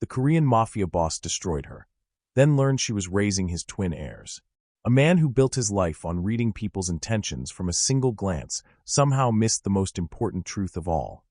The Korean Mafia boss destroyed her, then learned she was raising his twin heirs. A man who built his life on reading people's intentions from a single glance somehow missed the most important truth of all.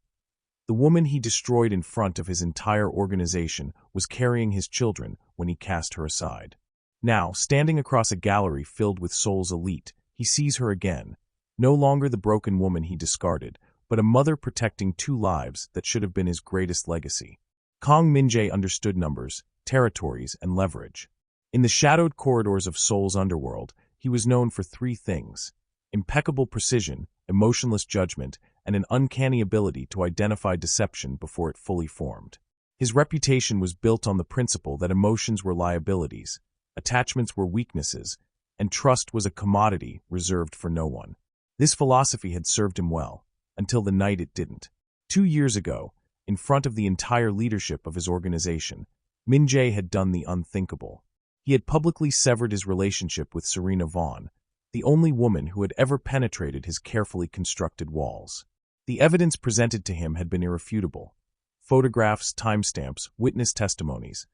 The woman he destroyed in front of his entire organization was carrying his children when he cast her aside. Now, standing across a gallery filled with Seoul's elite, he sees her again, no longer the broken woman he discarded, but a mother protecting two lives that should have been his greatest legacy. Kang Min-jae understood numbers, territories, and leverage. In the shadowed corridors of Seoul's underworld, he was known for three things: impeccable precision, emotionless judgment, and an uncanny ability to identify deception before it fully formed. His reputation was built on the principle that emotions were liabilities, attachments were weaknesses, and trust was a commodity reserved for no one. This philosophy had served him well, until the night it didn't. 2 years ago, in front of the entire leadership of his organization, Min-jae had done the unthinkable. He had publicly severed his relationship with Serena Vaughn, the only woman who had ever penetrated his carefully constructed walls. The evidence presented to him had been irrefutable. Photographs, timestamps, witness testimonies,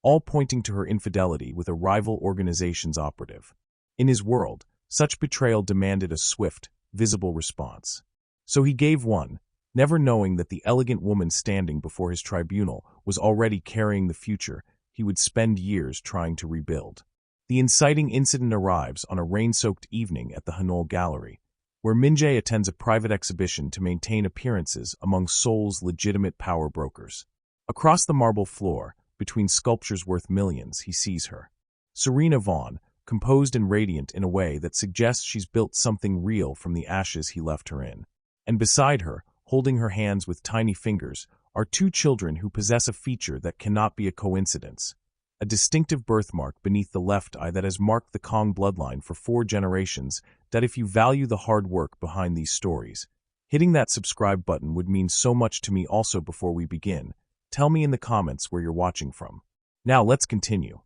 all pointing to her infidelity with a rival organization's operative. In his world, such betrayal demanded a swift, visible response. So he gave one, never knowing that the elegant woman standing before his tribunal was already carrying the future he would spend years trying to rebuild. The inciting incident arrives on a rain-soaked evening at the Hanol Gallery, where Min-jae attends a private exhibition to maintain appearances among Seoul's legitimate power brokers. Across the marble floor, between sculptures worth millions, he sees her. Serena Vaughn, composed and radiant in a way that suggests she's built something real from the ashes he left her in. And beside her, holding her hands with tiny fingers, are two children who possess a feature that cannot be a coincidence: a distinctive birthmark beneath the left eye that has marked the Kang bloodline for 4 generations. That if you value the hard work behind these stories, hitting that subscribe button would mean so much to me. Also, before we begin, tell me in the comments where you're watching from. Now let's continue.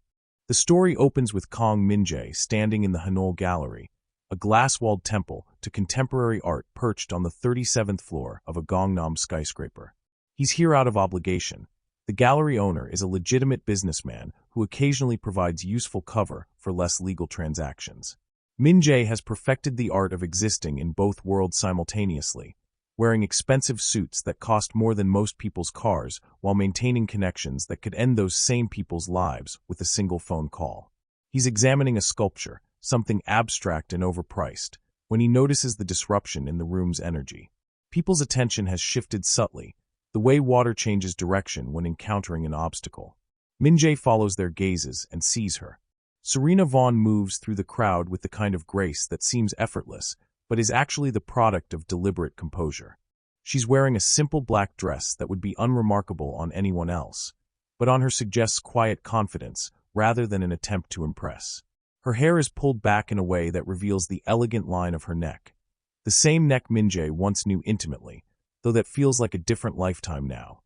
The story opens with Kang Min-jae standing in the Hanol Gallery, a glass-walled temple to contemporary art perched on the 37th floor of a Gangnam skyscraper. He's here out of obligation. The gallery owner is a legitimate businessman who occasionally provides useful cover for less legal transactions. Min-jae has perfected the art of existing in both worlds simultaneously, wearing expensive suits that cost more than most people's cars while maintaining connections that could end those same people's lives with a single phone call. He's examining a sculpture, something abstract and overpriced, when he notices the disruption in the room's energy. People's attention has shifted subtly, the way water changes direction when encountering an obstacle. Min-jae follows their gazes and sees her. Serena Vaughn moves through the crowd with the kind of grace that seems effortless, but is actually the product of deliberate composure. She's wearing a simple black dress that would be unremarkable on anyone else, but on her suggests quiet confidence rather than an attempt to impress. Her hair is pulled back in a way that reveals the elegant line of her neck. The same neck Min-jae once knew intimately, though that feels like a different lifetime now.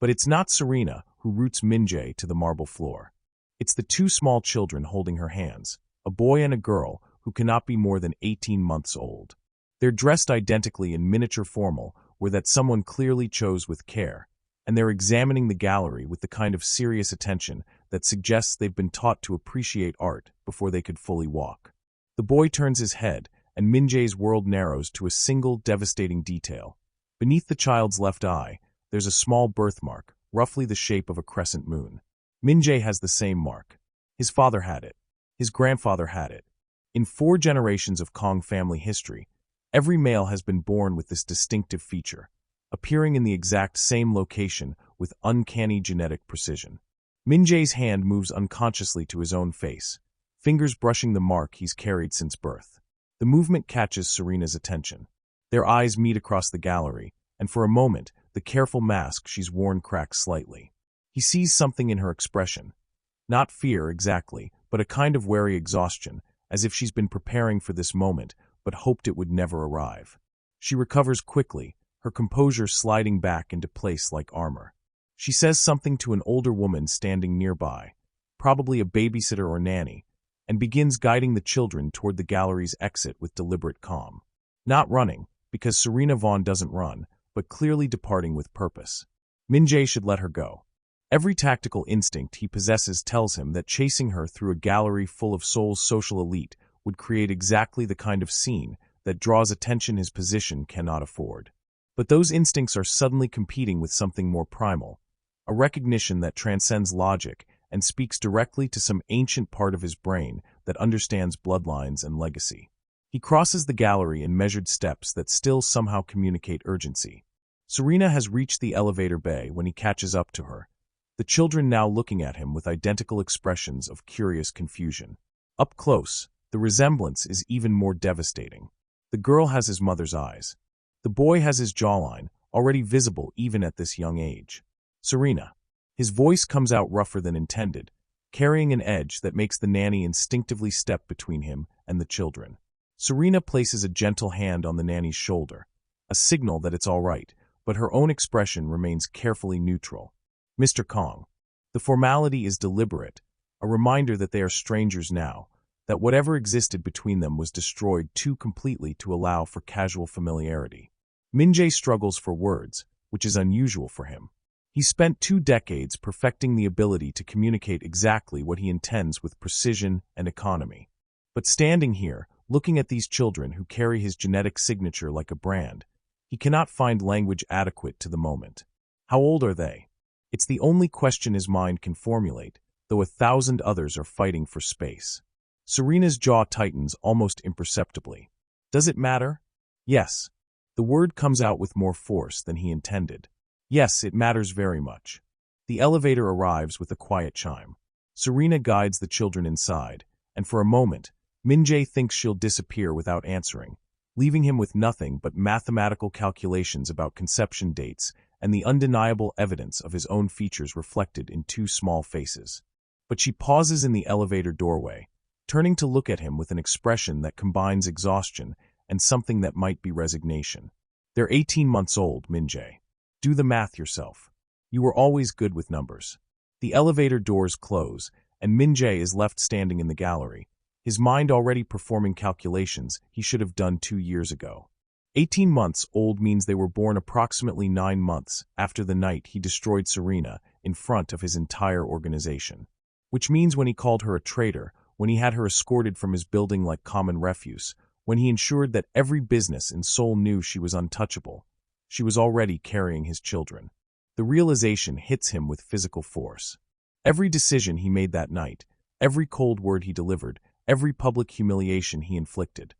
But it's not Serena who roots Min-jae to the marble floor. It's the 2 small children holding her hands, a boy and a girl who cannot be more than 18 months old. They're dressed identically in miniature formal, where that someone clearly chose with care, and they're examining the gallery with the kind of serious attention that suggests they've been taught to appreciate art before they could fully walk. The boy turns his head, and Min-jae's world narrows to a single devastating detail. Beneath the child's left eye, there's a small birthmark, roughly the shape of a crescent moon. Min-jae has the same mark. His father had it. His grandfather had it. In 4 generations of Kang family history, every male has been born with this distinctive feature, appearing in the exact same location with uncanny genetic precision. Min-jae's hand moves unconsciously to his own face, fingers brushing the mark he's carried since birth. The movement catches Serena's attention. Their eyes meet across the gallery, and for a moment, the careful mask she's worn cracks slightly. He sees something in her expression. Not fear exactly, but a kind of wary exhaustion, as if she's been preparing for this moment, but hoped it would never arrive. She recovers quickly, her composure sliding back into place like armor. She says something to an older woman standing nearby, probably a babysitter or nanny, and begins guiding the children toward the gallery's exit with deliberate calm. Not running, because Serena Vaughn doesn't run, but clearly departing with purpose. Min-jae should let her go. Every tactical instinct he possesses tells him that chasing her through a gallery full of Seoul's social elite would create exactly the kind of scene that draws attention his position cannot afford. But those instincts are suddenly competing with something more primal, a recognition that transcends logic and speaks directly to some ancient part of his brain that understands bloodlines and legacy. He crosses the gallery in measured steps that still somehow communicate urgency. Serena has reached the elevator bay when he catches up to her, the children now looking at him with identical expressions of curious confusion. Up close, the resemblance is even more devastating. The girl has his mother's eyes. The boy has his jawline, already visible even at this young age. Serena. His voice comes out rougher than intended, carrying an edge that makes the nanny instinctively step between him and the children. Serena places a gentle hand on the nanny's shoulder, a signal that it's all right, but her own expression remains carefully neutral. Mr. Kang. The formality is deliberate, a reminder that they are strangers now, that whatever existed between them was destroyed too completely to allow for casual familiarity. Min-jae struggles for words, which is unusual for him. He spent 2 decades perfecting the ability to communicate exactly what he intends with precision and economy. But standing here, looking at these children who carry his genetic signature like a brand, he cannot find language adequate to the moment. How old are they? It's the only question his mind can formulate, though 1,000 others are fighting for space. Serena's jaw tightens almost imperceptibly. Does it matter? Yes. The word comes out with more force than he intended. Yes, it matters very much. The elevator arrives with a quiet chime. Serena guides the children inside, and for a moment, Min-jae thinks she'll disappear without answering, leaving him with nothing but mathematical calculations about conception dates and the undeniable evidence of his own features reflected in 2 small faces. But she pauses in the elevator doorway, turning to look at him with an expression that combines exhaustion and something that might be resignation. They're 18 months old, Min-jae. Do the math yourself. You were always good with numbers. The elevator doors close, and Min-jae is left standing in the gallery, his mind already performing calculations he should have done 2 years ago. 18 months old means they were born approximately 9 months after the night he destroyed Serena in front of his entire organization. Which means when he called her a traitor, when he had her escorted from his building like common refuse, when he ensured that every business in Seoul knew she was untouchable, she was already carrying his children. The realization hits him with physical force. Every decision he made that night, every cold word he delivered, every public humiliation he inflicted,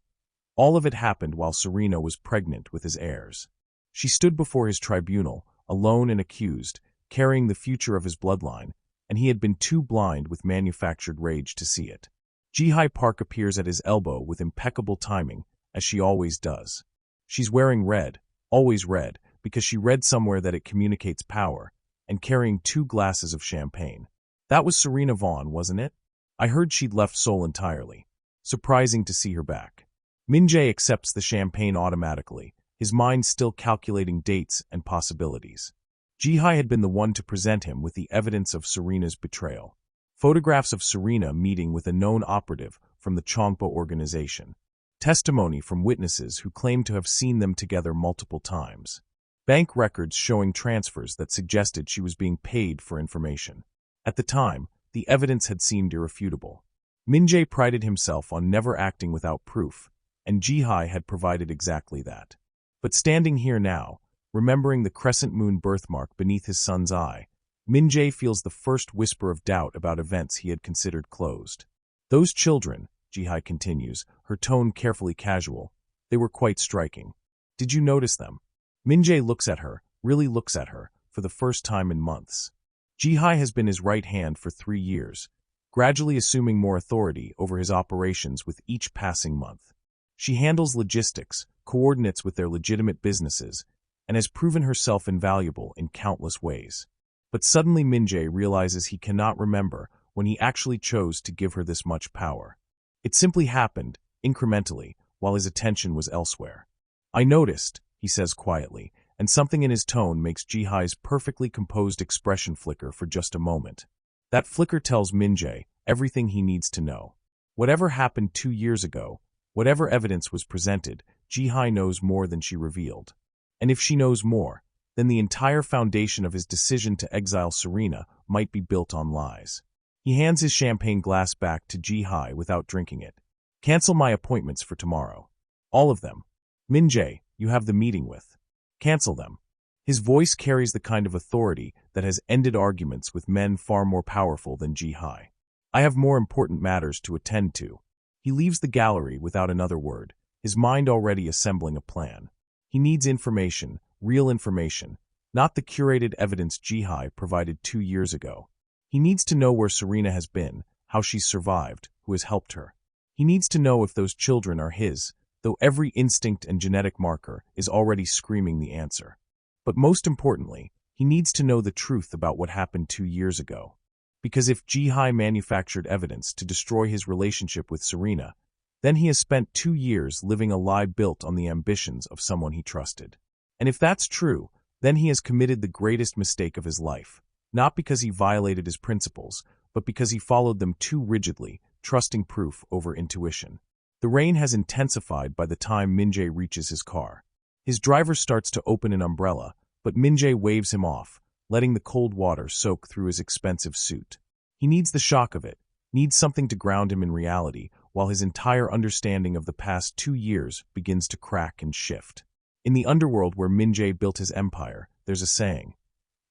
all of it happened while Serena was pregnant with his heirs. She stood before his tribunal, alone and accused, carrying the future of his bloodline, and he had been too blind with manufactured rage to see it. Ji-hye Park appears at his elbow with impeccable timing, as she always does. She's wearing red, always red, because she read somewhere that it communicates power, and carrying 2 glasses of champagne. That was Serena Vaughn, wasn't it? I heard she'd left Seoul entirely. Surprising to see her back. Min-jae accepts the champagne automatically, his mind still calculating dates and possibilities. Ji-hye had been the one to present him with the evidence of Serena's betrayal. Photographs of Serena meeting with a known operative from the Chongpa organization. Testimony from witnesses who claimed to have seen them together multiple times. Bank records showing transfers that suggested she was being paid for information. At the time, the evidence had seemed irrefutable. Min-jae prided himself on never acting without proof, and Ji-hye had provided exactly that. But standing here now, remembering the crescent moon birthmark beneath his son's eye, Min-jae feels the first whisper of doubt about events he had considered closed. Those children, Ji-hye continues, her tone carefully casual, they were quite striking. Did you notice them? Min-jae looks at her, really looks at her, for the first time in months. Ji-hye has been his right hand for 3 years, gradually assuming more authority over his operations with each passing month. She handles logistics, coordinates with their legitimate businesses, and has proven herself invaluable in countless ways. But suddenly Min-jae realizes he cannot remember when he actually chose to give her this much power. It simply happened, incrementally, while his attention was elsewhere. I noticed, he says quietly, and something in his tone makes Ji-hye's perfectly composed expression flicker for just a moment. That flicker tells Min-jae everything he needs to know. Whatever happened 2 years ago, whatever evidence was presented, Ji-hye knows more than she revealed. And if she knows more, then the entire foundation of his decision to exile Serena might be built on lies. He hands his champagne glass back to Ji-hye without drinking it. Cancel my appointments for tomorrow. All of them. Min-jae, you have the meeting with. Cancel them. His voice carries the kind of authority that has ended arguments with men far more powerful than Ji-hye. I have more important matters to attend to. He leaves the gallery without another word, his mind already assembling a plan. He needs information, real information, not the curated evidence Ji-hye provided 2 years ago. He needs to know where Serena has been, how she's survived, who has helped her. He needs to know if those children are his, though every instinct and genetic marker is already screaming the answer. But most importantly, he needs to know the truth about what happened 2 years ago. Because if Ji-hye manufactured evidence to destroy his relationship with Serena, then he has spent 2 years living a lie built on the ambitions of someone he trusted. And if that's true, then he has committed the greatest mistake of his life, not because he violated his principles, but because he followed them too rigidly, trusting proof over intuition. The rain has intensified by the time Min-jae reaches his car. His driver starts to open an umbrella, but Min-jae waves him off, letting the cold water soak through his expensive suit. He needs the shock of it, needs something to ground him in reality, while his entire understanding of the past 2 years begins to crack and shift. In the underworld where Min-jae built his empire, there's a saying,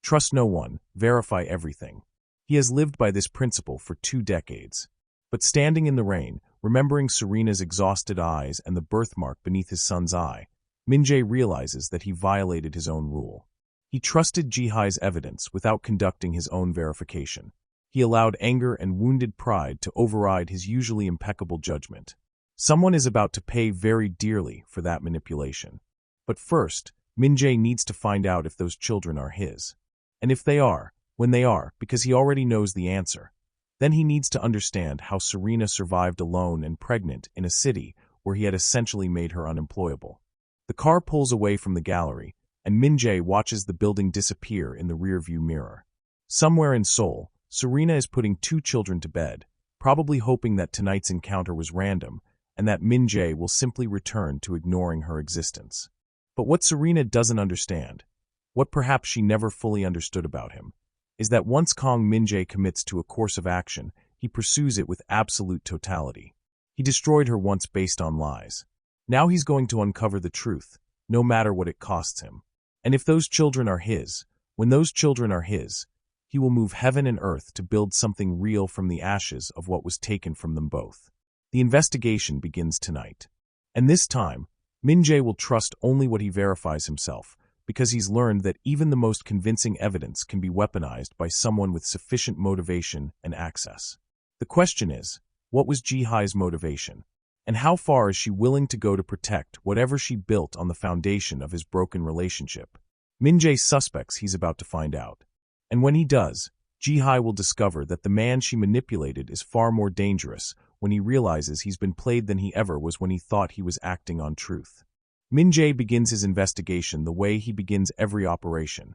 trust no one, verify everything. He has lived by this principle for 2 decades. But standing in the rain, remembering Serena's exhausted eyes and the birthmark beneath his son's eye, Min-jae realizes that he violated his own rule. He trusted Ji-hye's evidence without conducting his own verification. He allowed anger and wounded pride to override his usually impeccable judgment. Someone is about to pay very dearly for that manipulation. But first, Min-jae needs to find out if those children are his. And if they are, when they are, because he already knows the answer, then he needs to understand how Serena survived alone and pregnant in a city where he had essentially made her unemployable. The car pulls away from the gallery, and Min-jae watches the building disappear in the rearview mirror. Somewhere in Seoul, Serena is putting 2 children to bed, probably hoping that tonight's encounter was random, and that Min-jae will simply return to ignoring her existence. But what Serena doesn't understand, what perhaps she never fully understood about him, is that once Kang Min-jae commits to a course of action, he pursues it with absolute totality. He destroyed her once based on lies. Now he's going to uncover the truth, no matter what it costs him. And if those children are his, when those children are his, he will move heaven and earth to build something real from the ashes of what was taken from them both. The investigation begins tonight. And this time, Min-jae will trust only what he verifies himself, because he's learned that even the most convincing evidence can be weaponized by someone with sufficient motivation and access. The question is, what was Ji-hye's motivation? And how far is she willing to go to protect whatever she built on the foundation of his broken relationship? Min-jae suspects he's about to find out. And when he does, Ji-hye will discover that the man she manipulated is far more dangerous when he realizes he's been played than he ever was when he thought he was acting on truth. Min-jae begins his investigation the way he begins every operation,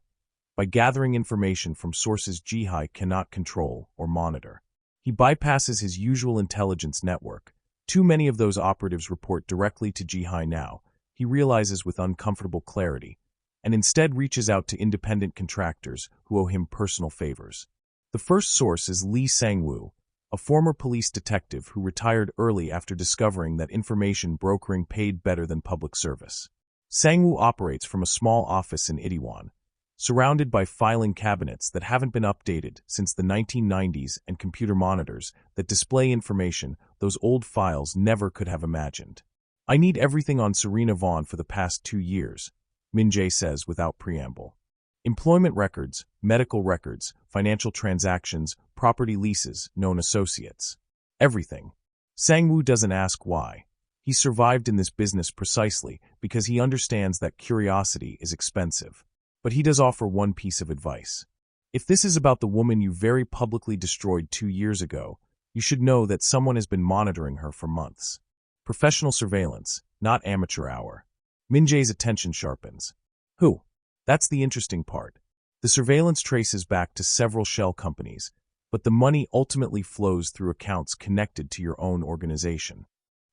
by gathering information from sources Ji-hye cannot control or monitor. He bypasses his usual intelligence network. Too many of those operatives report directly to Ji-hye now, he realizes with uncomfortable clarity, and instead reaches out to independent contractors who owe him personal favors. The first source is Lee Sang-woo, a former police detective who retired early after discovering that information brokering paid better than public service. Sang-woo operates from a small office in Itaewon, surrounded by filing cabinets that haven't been updated since the 1990s and computer monitors that display information those old files never could have imagined. I need everything on Serena Vaughn for the past 2 years, Min-jae says without preamble. Employment records, medical records, financial transactions, property leases, known associates. Everything. Sang-woo doesn't ask why. He survived in this business precisely because he understands that curiosity is expensive. But he does offer one piece of advice. If this is about the woman you very publicly destroyed 2 years ago, you should know that someone has been monitoring her for months. Professional surveillance, not amateur hour. Min-jae's attention sharpens. Who? That's the interesting part. The surveillance traces back to several shell companies, but the money ultimately flows through accounts connected to your own organization.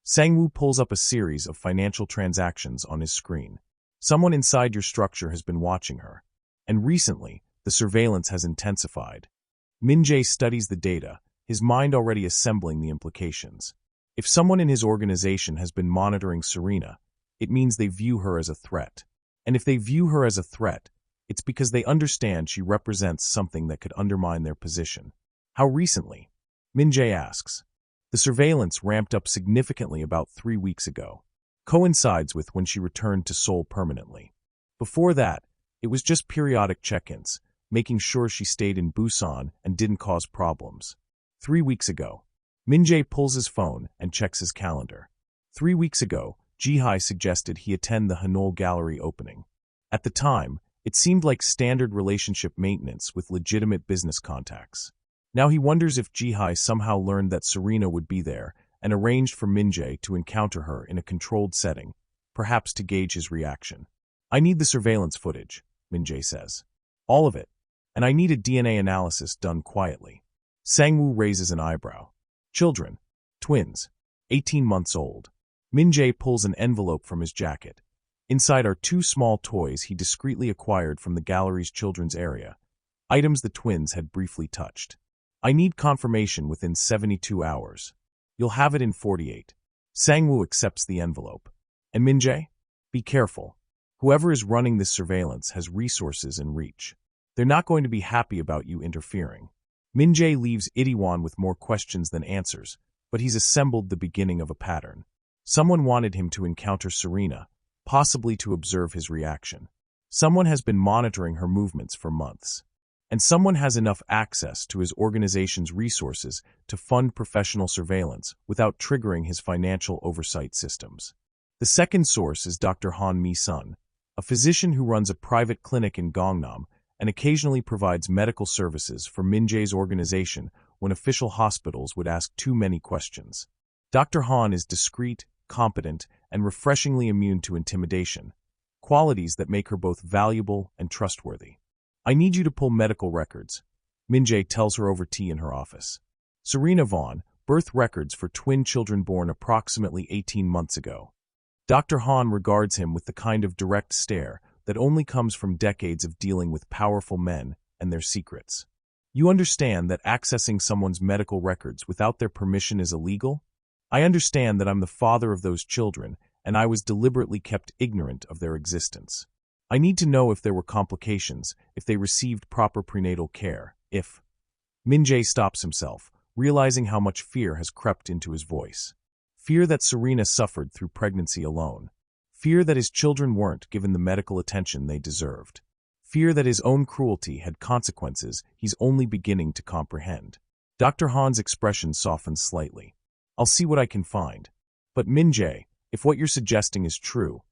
Sang-woo pulls up a series of financial transactions on his screen. Someone inside your structure has been watching her. And recently, the surveillance has intensified. Min-jae studies the data, his mind already assembling the implications. If someone in his organization has been monitoring Serena, it means they view her as a threat. And if they view her as a threat, it's because they understand she represents something that could undermine their position. How recently? Min-jae asks. The surveillance ramped up significantly about 3 weeks ago. Coincides with when she returned to Seoul permanently. Before that, it was just periodic check-ins, making sure she stayed in Busan and didn't cause problems. 3 weeks ago, Min-jae pulls his phone and checks his calendar. 3 weeks ago, Ji-hye suggested he attend the Hanol Gallery opening. At the time, it seemed like standard relationship maintenance with legitimate business contacts. Now he wonders if Ji-hye somehow learned that Serena would be there and arranged for Min-jae to encounter her in a controlled setting, perhaps to gauge his reaction. I need the surveillance footage, Min-jae says. All of it. And I need a DNA analysis done quietly. Sang-woo raises an eyebrow. Children. Twins. 18 months old. Min-jae pulls an envelope from his jacket. Inside are 2 small toys he discreetly acquired from the gallery's children's area, items the twins had briefly touched. I need confirmation within 72 hours. You'll have it in 48. Sang-woo accepts the envelope. And Min-jae? Be careful. Whoever is running this surveillance has resources and reach. They're not going to be happy about you interfering. Min-jae leaves Itaewon with more questions than answers, but he's assembled the beginning of a pattern. Someone wanted him to encounter Serena, possibly to observe his reaction. Someone has been monitoring her movements for months. And someone has enough access to his organization's resources to fund professional surveillance without triggering his financial oversight systems. The second source is Dr. Han Mi-sun, a physician who runs a private clinic in Gangnam and occasionally provides medical services for Min-jae's organization when official hospitals would ask too many questions. Dr. Han is discreet, competent, and refreshingly immune to intimidation, qualities that make her both valuable and trustworthy. I need you to pull medical records, Min-jae tells her over tea in her office. Serena Vaughn, birth records for twin children born approximately 18 months ago. Dr. Han regards him with the kind of direct stare that only comes from decades of dealing with powerful men and their secrets. You understand that accessing someone's medical records without their permission is illegal? I understand that I'm the father of those children, and I was deliberately kept ignorant of their existence. I need to know if there were complications, if they received proper prenatal care, if... Min-jae stops himself, realizing how much fear has crept into his voice. Fear that Serena suffered through pregnancy alone. Fear that his children weren't given the medical attention they deserved. Fear that his own cruelty had consequences he's only beginning to comprehend. Dr. Han's expression softens slightly. I'll see what I can find. But Min-jae, if what you're suggesting is true,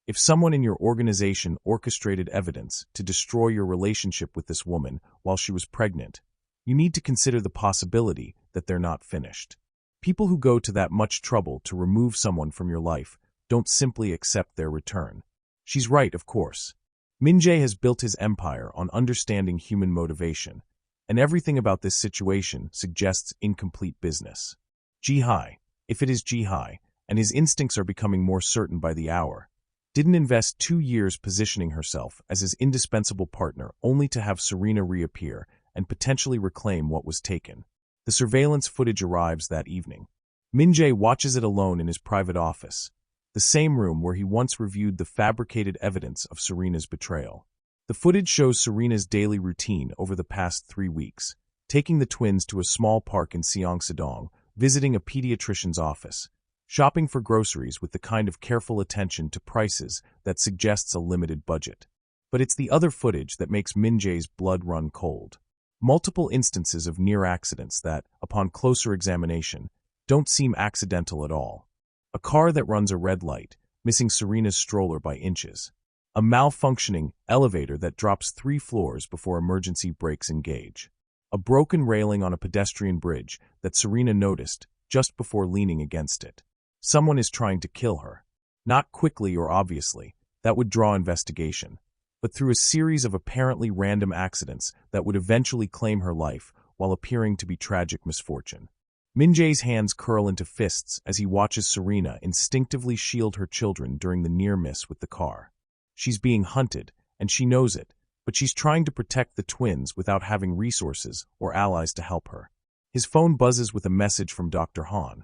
if someone in your organization orchestrated evidence to destroy your relationship with this woman while she was pregnant, you need to consider the possibility that they're not finished. People who go to that much trouble to remove someone from your life don't simply accept their return. She's right, of course. Min-jae has built his empire on understanding human motivation, and everything about this situation suggests incomplete business. Ji-hye, if it is Ji-hye, and his instincts are becoming more certain by the hour, didn't invest 2 years positioning herself as his indispensable partner only to have Serena reappear and potentially reclaim what was taken. The surveillance footage arrives that evening. Min-jae watches it alone in his private office, the same room where he once reviewed the fabricated evidence of Serena's betrayal. The footage shows Serena's daily routine over the past 3 weeks, taking the twins to a small park in Seongsadong, visiting a pediatrician's office, shopping for groceries with the kind of careful attention to prices that suggests a limited budget. But it's the other footage that makes Min-jae's blood run cold. Multiple instances of near accidents that, upon closer examination, don't seem accidental at all. A car that runs a red light, missing Serena's stroller by inches. A malfunctioning elevator that drops 3 floors before emergency brakes engage. A broken railing on a pedestrian bridge that Serena noticed just before leaning against it. Someone is trying to kill her. Not quickly or obviously, that would draw investigation, but through a series of apparently random accidents that would eventually claim her life while appearing to be tragic misfortune. Min-jae's hands curl into fists as he watches Serena instinctively shield her children during the near miss with the car. She's being hunted, and she knows it, but she's trying to protect the twins without having resources or allies to help her. His phone buzzes with a message from Dr. Han.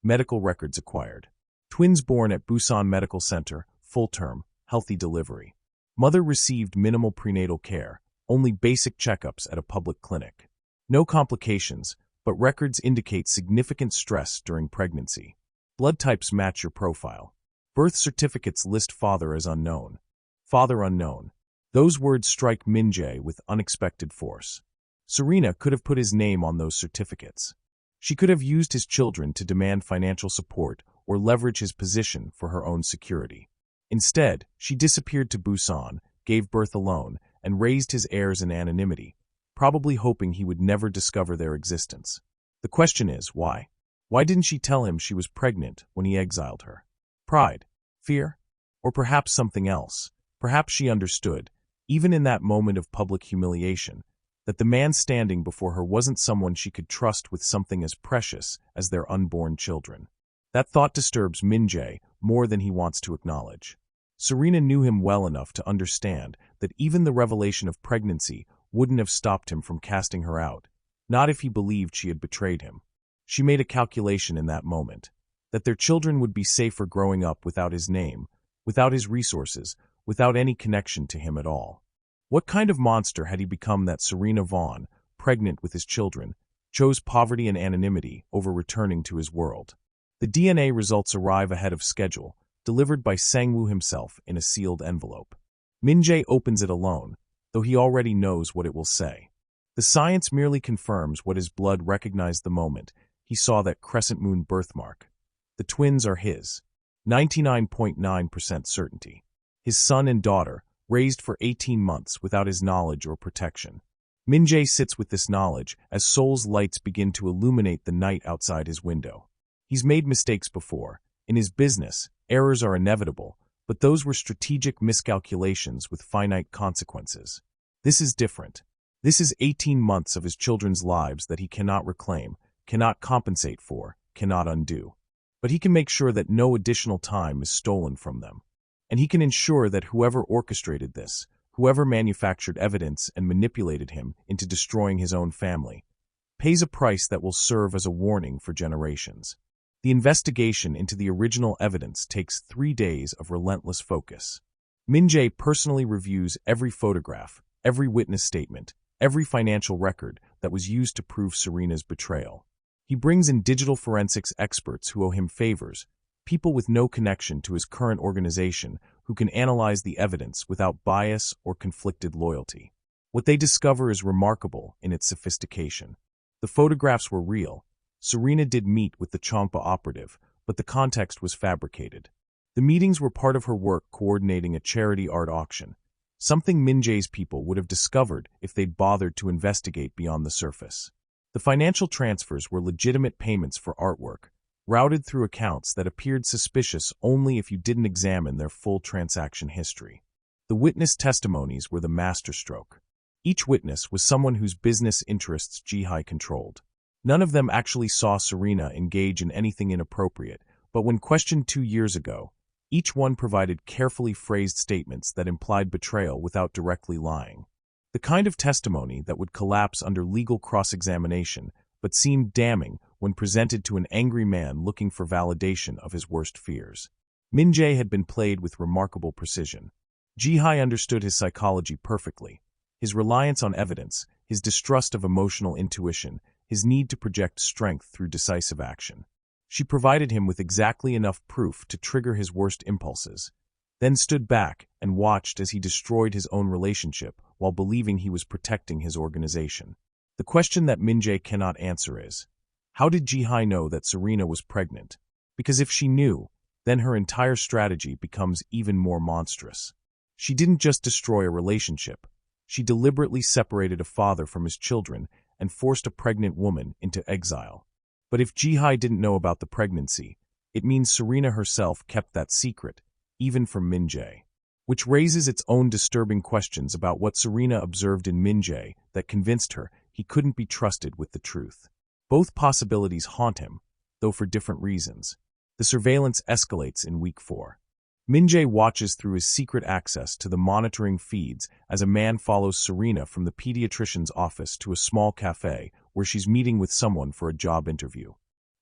Medical records acquired. Twins born at Busan Medical Center, full term, healthy delivery. Mother received minimal prenatal care, only basic checkups at a public clinic. No complications, but records indicate significant stress during pregnancy. Blood types match your profile. Birth certificates list father as unknown. Father unknown. Those words strike Min-jae with unexpected force. Serena could have put his name on those certificates. She could have used his children to demand financial support or leverage his position for her own security. Instead, she disappeared to Busan, gave birth alone, and raised his heirs in anonymity, probably hoping he would never discover their existence. The question is, why? Why didn't she tell him she was pregnant when he exiled her? Pride? Fear? Or perhaps something else? Perhaps she understood, even in that moment of public humiliation, that the man standing before her wasn't someone she could trust with something as precious as their unborn children. That thought disturbs Min-jae more than he wants to acknowledge. Serena knew him well enough to understand that even the revelation of pregnancy wouldn't have stopped him from casting her out, not if he believed she had betrayed him. She made a calculation in that moment, that their children would be safer growing up without his name, without his resources, without any connection to him at all. What kind of monster had he become that Serena Vaughn, pregnant with his children, chose poverty and anonymity over returning to his world? The DNA results arrive ahead of schedule, delivered by Sang-woo himself in a sealed envelope. Min-jae opens it alone, though he already knows what it will say. The science merely confirms what his blood recognized the moment he saw that crescent moon birthmark. The twins are his. 99.9% certainty. His son and daughter, raised for 18 months without his knowledge or protection. Min-jae sits with this knowledge as Seoul's lights begin to illuminate the night outside his window. He's made mistakes before. In his business, errors are inevitable, but those were strategic miscalculations with finite consequences. This is different. This is 18 months of his children's lives that he cannot reclaim, cannot compensate for, cannot undo. But he can make sure that no additional time is stolen from them. And he can ensure that whoever orchestrated this, whoever manufactured evidence and manipulated him into destroying his own family, pays a price that will serve as a warning for generations. The investigation into the original evidence takes 3 days of relentless focus. Min-jae personally reviews every photograph, every witness statement, every financial record that was used to prove Serena's betrayal. He brings in digital forensics experts who owe him favors, people with no connection to his current organization who can analyze the evidence without bias or conflicted loyalty. What they discover is remarkable in its sophistication. The photographs were real. Serena did meet with the Chongpa operative, but the context was fabricated. The meetings were part of her work coordinating a charity art auction, something Min-jae's people would have discovered if they'd bothered to investigate beyond the surface. The financial transfers were legitimate payments for artwork, routed through accounts that appeared suspicious only if you didn't examine their full transaction history. The witness testimonies were the masterstroke. Each witness was someone whose business interests Ji-hye controlled. None of them actually saw Serena engage in anything inappropriate, but when questioned 2 years ago, each one provided carefully phrased statements that implied betrayal without directly lying. The kind of testimony that would collapse under legal cross-examination, but seemed damning when presented to an angry man looking for validation of his worst fears. Min-jae had been played with remarkable precision. Ji-hye understood his psychology perfectly. His reliance on evidence, his distrust of emotional intuition, his need to project strength through decisive action. She provided him with exactly enough proof to trigger his worst impulses, then stood back and watched as he destroyed his own relationship while believing he was protecting his organization. The question that Min-jae cannot answer is, how did Ji-hye know that Serena was pregnant? Because if she knew, then her entire strategy becomes even more monstrous. She didn't just destroy a relationship. She deliberately separated a father from his children and forced a pregnant woman into exile. But if Ji-hye didn't know about the pregnancy, it means Serena herself kept that secret, even from Min-jae. Which raises its own disturbing questions about what Serena observed in Min-jae that convinced her he couldn't be trusted with the truth. Both possibilities haunt him, though for different reasons. The surveillance escalates in week 4. Min-jae watches through his secret access to the monitoring feeds as a man follows Serena from the pediatrician's office to a small cafe where she's meeting with someone for a job interview.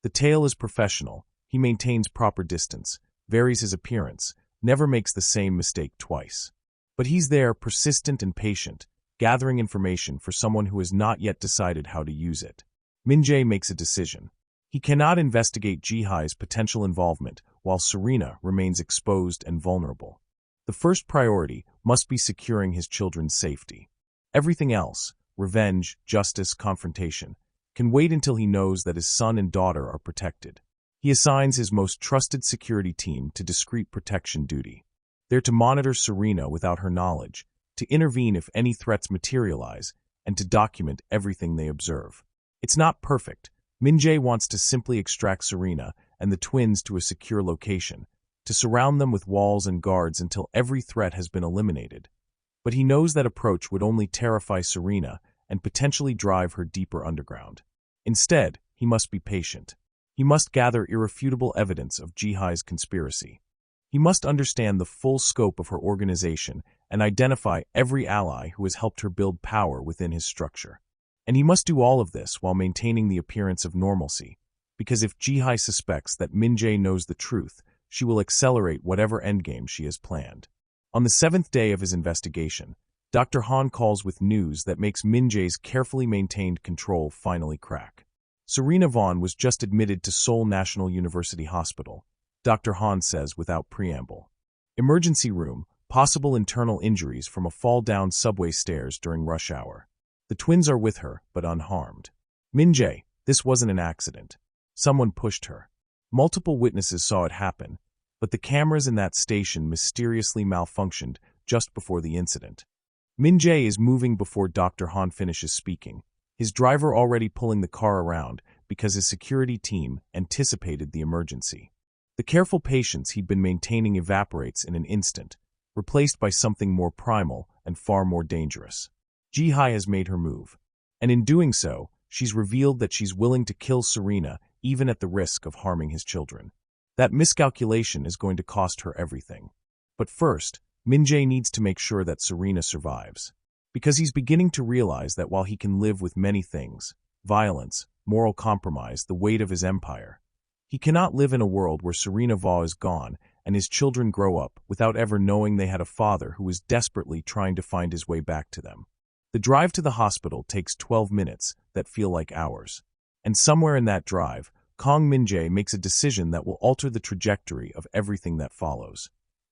The tale is professional. He maintains proper distance, varies his appearance, never makes the same mistake twice. But he's there, persistent and patient, gathering information for someone who has not yet decided how to use it. Min-jae makes a decision. He cannot investigate Ji-hye's potential involvement while Serena remains exposed and vulnerable. The first priority must be securing his children's safety. Everything else, revenge, justice, confrontation, can wait until he knows that his son and daughter are protected. He assigns his most trusted security team to discreet protection duty. They're to monitor Serena without her knowledge, to intervene if any threats materialize, and to document everything they observe. It's not perfect. Min-jae wants to simply extract Serena and the twins to a secure location, to surround them with walls and guards until every threat has been eliminated. But he knows that approach would only terrify Serena and potentially drive her deeper underground. Instead, he must be patient. He must gather irrefutable evidence of Ji-hye's conspiracy. He must understand the full scope of her organization and identify every ally who has helped her build power within his structure. And he must do all of this while maintaining the appearance of normalcy, because if Ji-hye suspects that Min-jae knows the truth, she will accelerate whatever endgame she has planned. On the 7th day of his investigation, Dr. Han calls with news that makes Min-jae's carefully maintained control finally crack. Serena Vaughn was just admitted to Seoul National University Hospital, Dr. Han says without preamble. Emergency room, possible internal injuries from a fall down subway stairs during rush hour. The twins are with her, but unharmed. Min-jae, this wasn't an accident. Someone pushed her. Multiple witnesses saw it happen, but the cameras in that station mysteriously malfunctioned just before the incident. Min-jae is moving before Dr. Han finishes speaking, his driver already pulling the car around because his security team anticipated the emergency. The careful patience he'd been maintaining evaporates in an instant, replaced by something more primal and far more dangerous. Ji-hye has made her move, and in doing so, she's revealed that she's willing to kill Serena even at the risk of harming his children. That miscalculation is going to cost her everything. But first, Min-jae needs to make sure that Serena survives, because he's beginning to realize that while he can live with many things, violence, moral compromise, the weight of his empire, he cannot live in a world where Serena Vaughn is gone and his children grow up without ever knowing they had a father who was desperately trying to find his way back to them. The drive to the hospital takes 12 minutes that feel like hours. And somewhere in that drive, Kang Min-jae makes a decision that will alter the trajectory of everything that follows.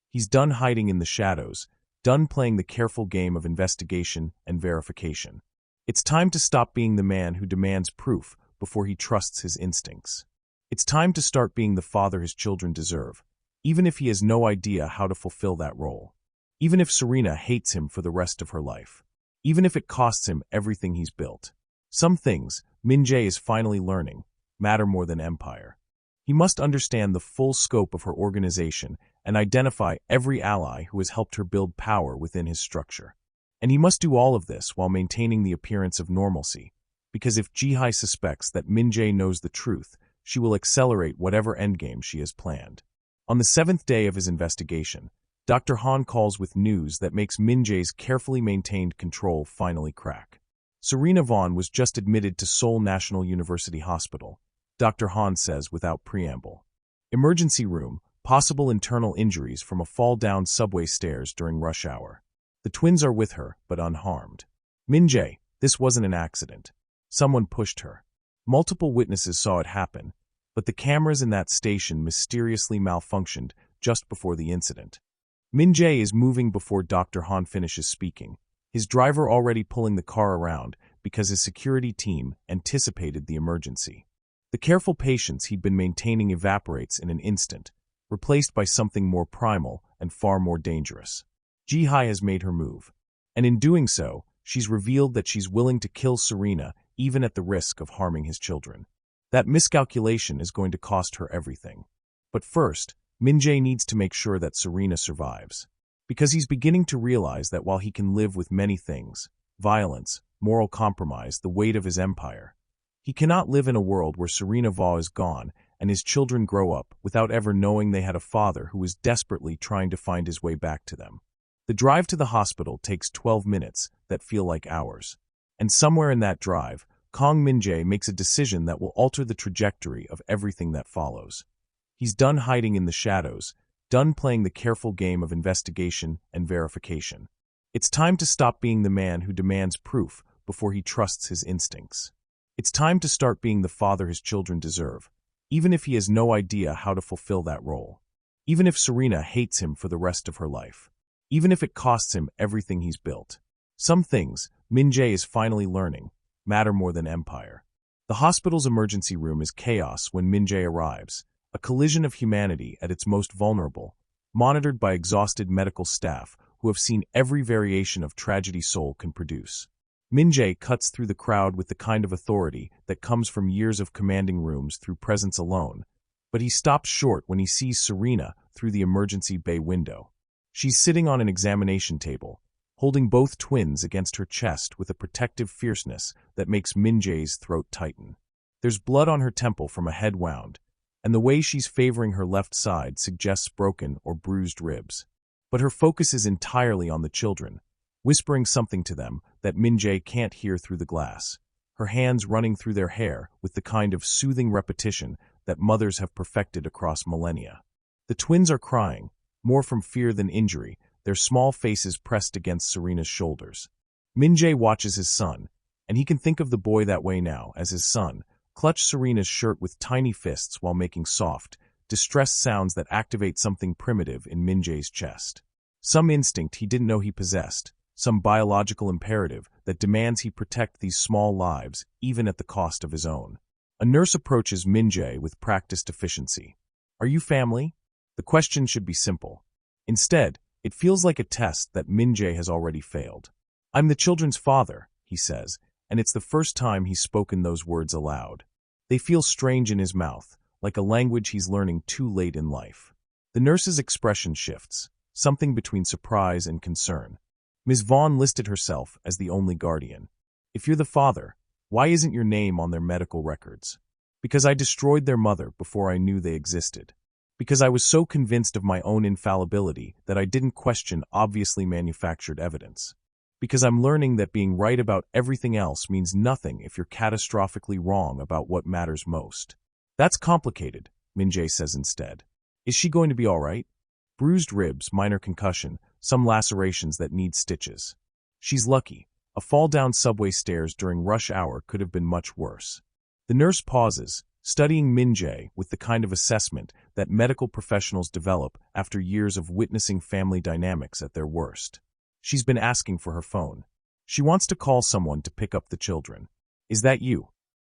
He's done hiding in the shadows, done playing the careful game of investigation and verification. It's time to stop being the man who demands proof before he trusts his instincts. It's time to start being the father his children deserve, even if he has no idea how to fulfill that role. Even if Serena hates him for the rest of her life. Even if it costs him everything he's built. Some things, Min-jae is finally learning, matter more than empire. He must understand the full scope of her organization and identify every ally who has helped her build power within his structure. And he must do all of this while maintaining the appearance of normalcy, because if Ji-hye suspects that Min-jae knows the truth, she will accelerate whatever endgame she has planned. On the 7th day of his investigation, Dr. Han calls with news that makes Min-jae's carefully maintained control finally crack. Serena Vaughn was just admitted to Seoul National University Hospital, Dr. Han says without preamble. Emergency room, possible internal injuries from a fall down subway stairs during rush hour. The twins are with her, but unharmed. Min-jae, this wasn't an accident. Someone pushed her. Multiple witnesses saw it happen, but the cameras in that station mysteriously malfunctioned just before the incident. Min-jae is moving before Dr. Han finishes speaking, his driver already pulling the car around because his security team anticipated the emergency. The careful patience he'd been maintaining evaporates in an instant, replaced by something more primal and far more dangerous. Ji-hye has made her move, and in doing so, she's revealed that she's willing to kill Serena even at the risk of harming his children. That miscalculation is going to cost her everything. But first, Min-jae needs to make sure that Serena survives, because he's beginning to realize that while he can live with many things, violence, moral compromise, the weight of his empire, he cannot live in a world where Serena Vaughn is gone and his children grow up without ever knowing they had a father who was desperately trying to find his way back to them. The drive to the hospital takes 12 minutes that feel like hours. And somewhere in that drive, Kang Min-jae makes a decision that will alter the trajectory of everything that follows. He's done hiding in the shadows, done playing the careful game of investigation and verification. It's time to stop being the man who demands proof before he trusts his instincts. It's time to start being the father his children deserve, even if he has no idea how to fulfill that role. Even if Serena hates him for the rest of her life. Even if it costs him everything he's built. Some things, Min-jae is finally learning, matter more than empire. The hospital's emergency room is chaos when Min-jae arrives, a collision of humanity at its most vulnerable, monitored by exhausted medical staff who have seen every variation of tragedy Seoul can produce. Min-jae cuts through the crowd with the kind of authority that comes from years of commanding rooms through presence alone, but he stops short when he sees Serena through the emergency bay window. She's sitting on an examination table, holding both twins against her chest with a protective fierceness that makes Min-jae's throat tighten. There's blood on her temple from a head wound, and the way she's favoring her left side suggests broken or bruised ribs. But her focus is entirely on the children, whispering something to them that Min-jae can't hear through the glass, her hands running through their hair with the kind of soothing repetition that mothers have perfected across millennia. The twins are crying, more from fear than injury, their small faces pressed against Serena's shoulders. Min-jae watches his son, and he can think of the boy that way now as his son, clutch Serena's shirt with tiny fists while making soft, distressed sounds that activate something primitive in Min-jae's chest. Some instinct he didn't know he possessed, some biological imperative that demands he protect these small lives even at the cost of his own. A nurse approaches Min-jae with practiced efficiency. Are you family? The question should be simple. Instead, it feels like a test that Min-jae has already failed. I'm the children's father, he says, and it's the first time he's spoken those words aloud. They feel strange in his mouth, like a language he's learning too late in life. The nurse's expression shifts, something between surprise and concern. Ms. Vaughn listed herself as the only guardian. If you're the father, why isn't your name on their medical records? Because I destroyed their mother before I knew they existed. Because I was so convinced of my own infallibility that I didn't question obviously manufactured evidence. Because I'm learning that being right about everything else means nothing if you're catastrophically wrong about what matters most. That's complicated, Min-jae says instead. Is she going to be all right? Bruised ribs, minor concussion, some lacerations that need stitches. She's lucky. A fall down subway stairs during rush hour could have been much worse. The nurse pauses, studying Min-jae with the kind of assessment that medical professionals develop after years of witnessing family dynamics at their worst. She's been asking for her phone. She wants to call someone to pick up the children. Is that you?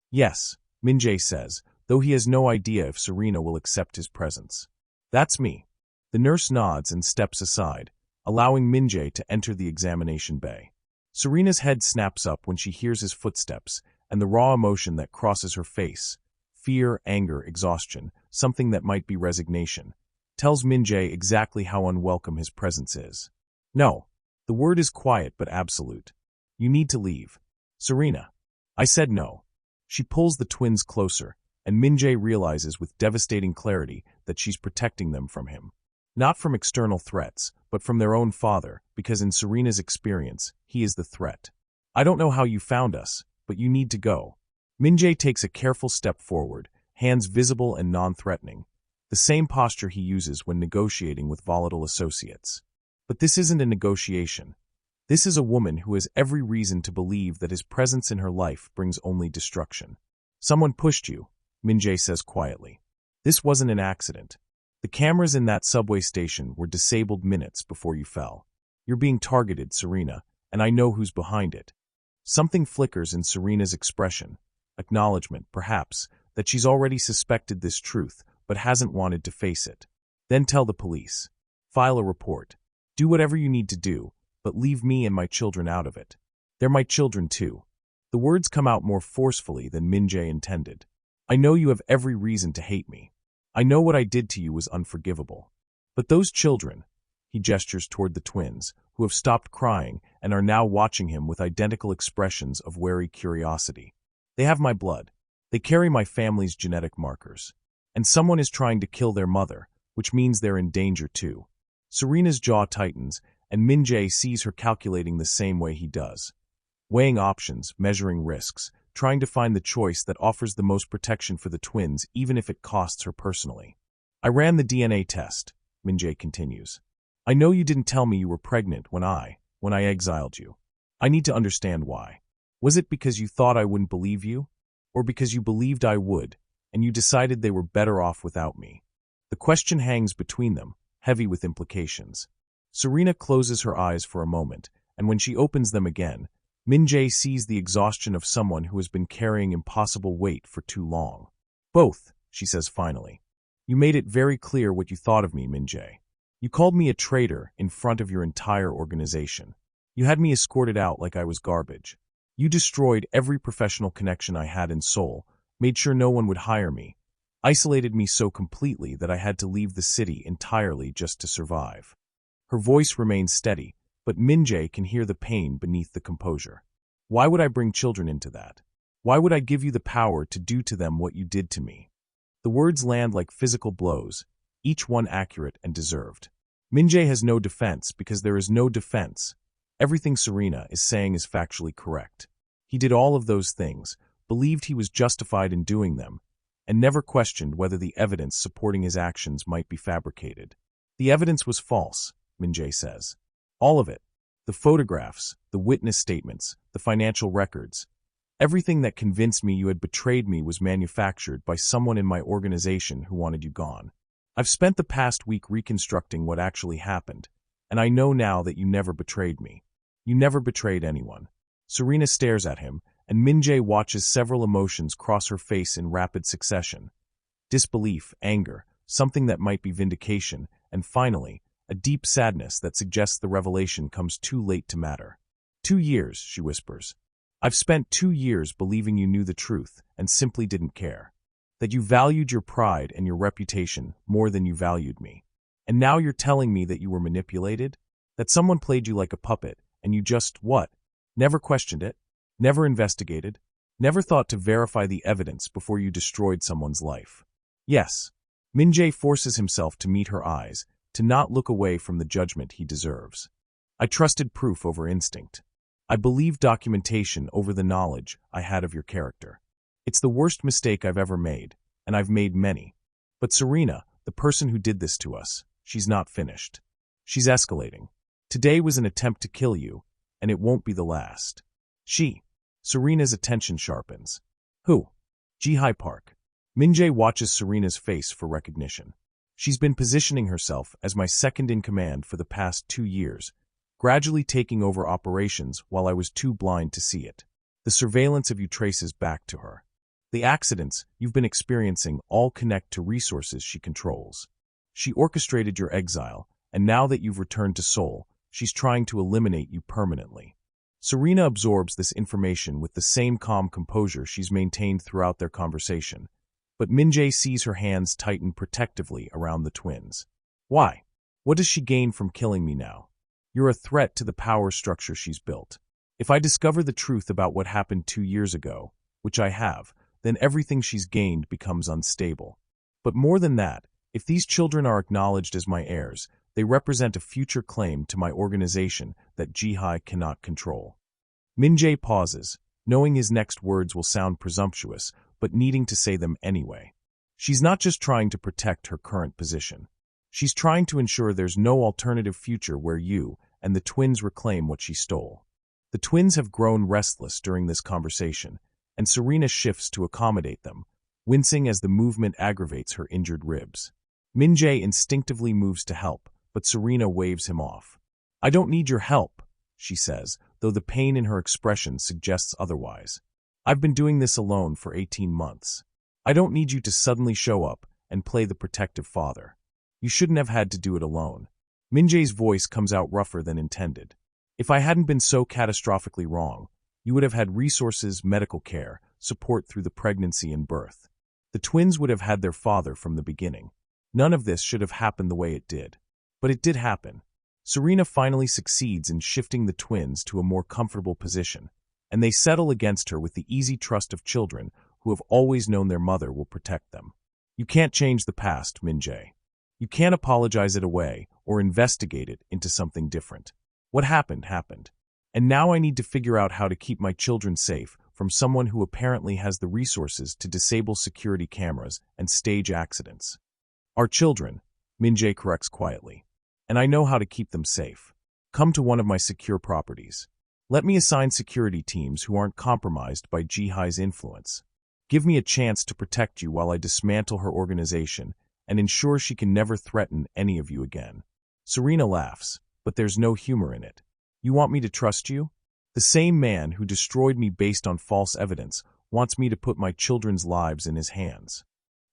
Yes, Min-jae says, though he has no idea if Serena will accept his presence. That's me. The nurse nods and steps aside, allowing Min-jae to enter the examination bay. Serena's head snaps up when she hears his footsteps, and the raw emotion that crosses her face, fear, anger, exhaustion, something that might be resignation, tells Min-jae exactly how unwelcome his presence is. No. The word is quiet but absolute. You need to leave. Serena. I said no. She pulls the twins closer, and Min-jae realizes with devastating clarity that she's protecting them from him. Not from external threats, but from their own father, because in Serena's experience, he is the threat. I don't know how you found us, but you need to go. Min-jae takes a careful step forward, hands visible and non-threatening, the same posture he uses when negotiating with volatile associates. But this isn't a negotiation. This is a woman who has every reason to believe that his presence in her life brings only destruction. Someone pushed you, Min-jae says quietly. This wasn't an accident. The cameras in that subway station were disabled minutes before you fell. You're being targeted, Serena, and I know who's behind it. Something flickers in Serena's expression, acknowledgement, perhaps, that she's already suspected this truth but hasn't wanted to face it. Then tell the police. File a report. Do whatever you need to do, but leave me and my children out of it. They're my children too. The words come out more forcefully than Min-jae intended. I know you have every reason to hate me. I know what I did to you was unforgivable. But those children, he gestures toward the twins, who have stopped crying and are now watching him with identical expressions of wary curiosity. They have my blood. They carry my family's genetic markers. And someone is trying to kill their mother, which means they're in danger too. Serena's jaw tightens, and Min-jae sees her calculating the same way he does. Weighing options, measuring risks, trying to find the choice that offers the most protection for the twins even if it costs her personally. I ran the DNA test, Min-jae continues. I know you didn't tell me you were pregnant when I exiled you. I need to understand why. Was it because you thought I wouldn't believe you? Or because you believed I would, and you decided they were better off without me? The question hangs between them, heavy with implications. Serena closes her eyes for a moment, and when she opens them again, Min-jae sees the exhaustion of someone who has been carrying impossible weight for too long. Both, she says finally. You made it very clear what you thought of me, Min-jae. You called me a traitor in front of your entire organization. You had me escorted out like I was garbage. You destroyed every professional connection I had in Seoul, made sure no one would hire me, isolated me so completely that I had to leave the city entirely just to survive. Her voice remains steady, but Min-jae can hear the pain beneath the composure. Why would I bring children into that? Why would I give you the power to do to them what you did to me? The words land like physical blows, each one accurate and deserved. Min-jae has no defense because there is no defense. Everything Serena is saying is factually correct. He did all of those things, believed he was justified in doing them, and never questioned whether the evidence supporting his actions might be fabricated. The evidence was false, Min-jae says. All of it. The photographs, the witness statements, the financial records. Everything that convinced me you had betrayed me was manufactured by someone in my organization who wanted you gone. I've spent the past week reconstructing what actually happened, and I know now that you never betrayed me. You never betrayed anyone. Serena stares at him, and Min-jae watches several emotions cross her face in rapid succession. Disbelief, anger, something that might be vindication, and finally, a deep sadness that suggests the revelation comes too late to matter. 2 years, she whispers. I've spent 2 years believing you knew the truth and simply didn't care. That you valued your pride and your reputation more than you valued me. And now you're telling me that you were manipulated? That someone played you like a puppet, and you just, what? Never questioned it? Never investigated? Never thought to verify the evidence before you destroyed someone's life? Yes. Min-jae forces himself to meet her eyes, to not look away from the judgment he deserves. I trusted proof over instinct. I believed documentation over the knowledge I had of your character. It's the worst mistake I've ever made, and I've made many. But Serena, the person who did this to us, she's not finished. She's escalating. Today was an attempt to kill you, and it won't be the last. Serena's attention sharpens. Who? Ji-hye Park. Min-jae watches Serena's face for recognition. She's been positioning herself as my second-in-command for the past 2 years, gradually taking over operations while I was too blind to see it. The surveillance of you traces back to her. The accidents you've been experiencing all connect to resources she controls. She orchestrated your exile, and now that you've returned to Seoul, she's trying to eliminate you permanently. Serena absorbs this information with the same calm composure she's maintained throughout their conversation, but Min-jae sees her hands tighten protectively around the twins. Why? What does she gain from killing me now? You're a threat to the power structure she's built. If I discover the truth about what happened 2 years ago, which I have, then everything she's gained becomes unstable. But more than that, if these children are acknowledged as my heirs, they represent a future claim to my organization that Ji-hye cannot control. Min-jae pauses, knowing his next words will sound presumptuous, but needing to say them anyway. She's not just trying to protect her current position. She's trying to ensure there's no alternative future where you and the twins reclaim what she stole. The twins have grown restless during this conversation, and Serena shifts to accommodate them, wincing as the movement aggravates her injured ribs. Min-jae instinctively moves to help, but Serena waves him off. I don't need your help, she says, though the pain in her expression suggests otherwise. I've been doing this alone for 18 months. I don't need you to suddenly show up and play the protective father. You shouldn't have had to do it alone. Min-jae's voice comes out rougher than intended. If I hadn't been so catastrophically wrong, you would have had resources, medical care, support through the pregnancy and birth. The twins would have had their father from the beginning. None of this should have happened the way it did. But it did happen. Serena finally succeeds in shifting the twins to a more comfortable position, and they settle against her with the easy trust of children who have always known their mother will protect them. You can't change the past, Min-jae. You can't apologize it away or investigate it into something different. What happened, happened. And now I need to figure out how to keep my children safe from someone who apparently has the resources to disable security cameras and stage accidents. Our children, Min-jae corrects quietly. And I know how to keep them safe. Come to one of my secure properties. Let me assign security teams who aren't compromised by Ji-hye's influence. Give me a chance to protect you while I dismantle her organization and ensure she can never threaten any of you again. Serena laughs, but there's no humor in it. You want me to trust you? The same man who destroyed me based on false evidence wants me to put my children's lives in his hands.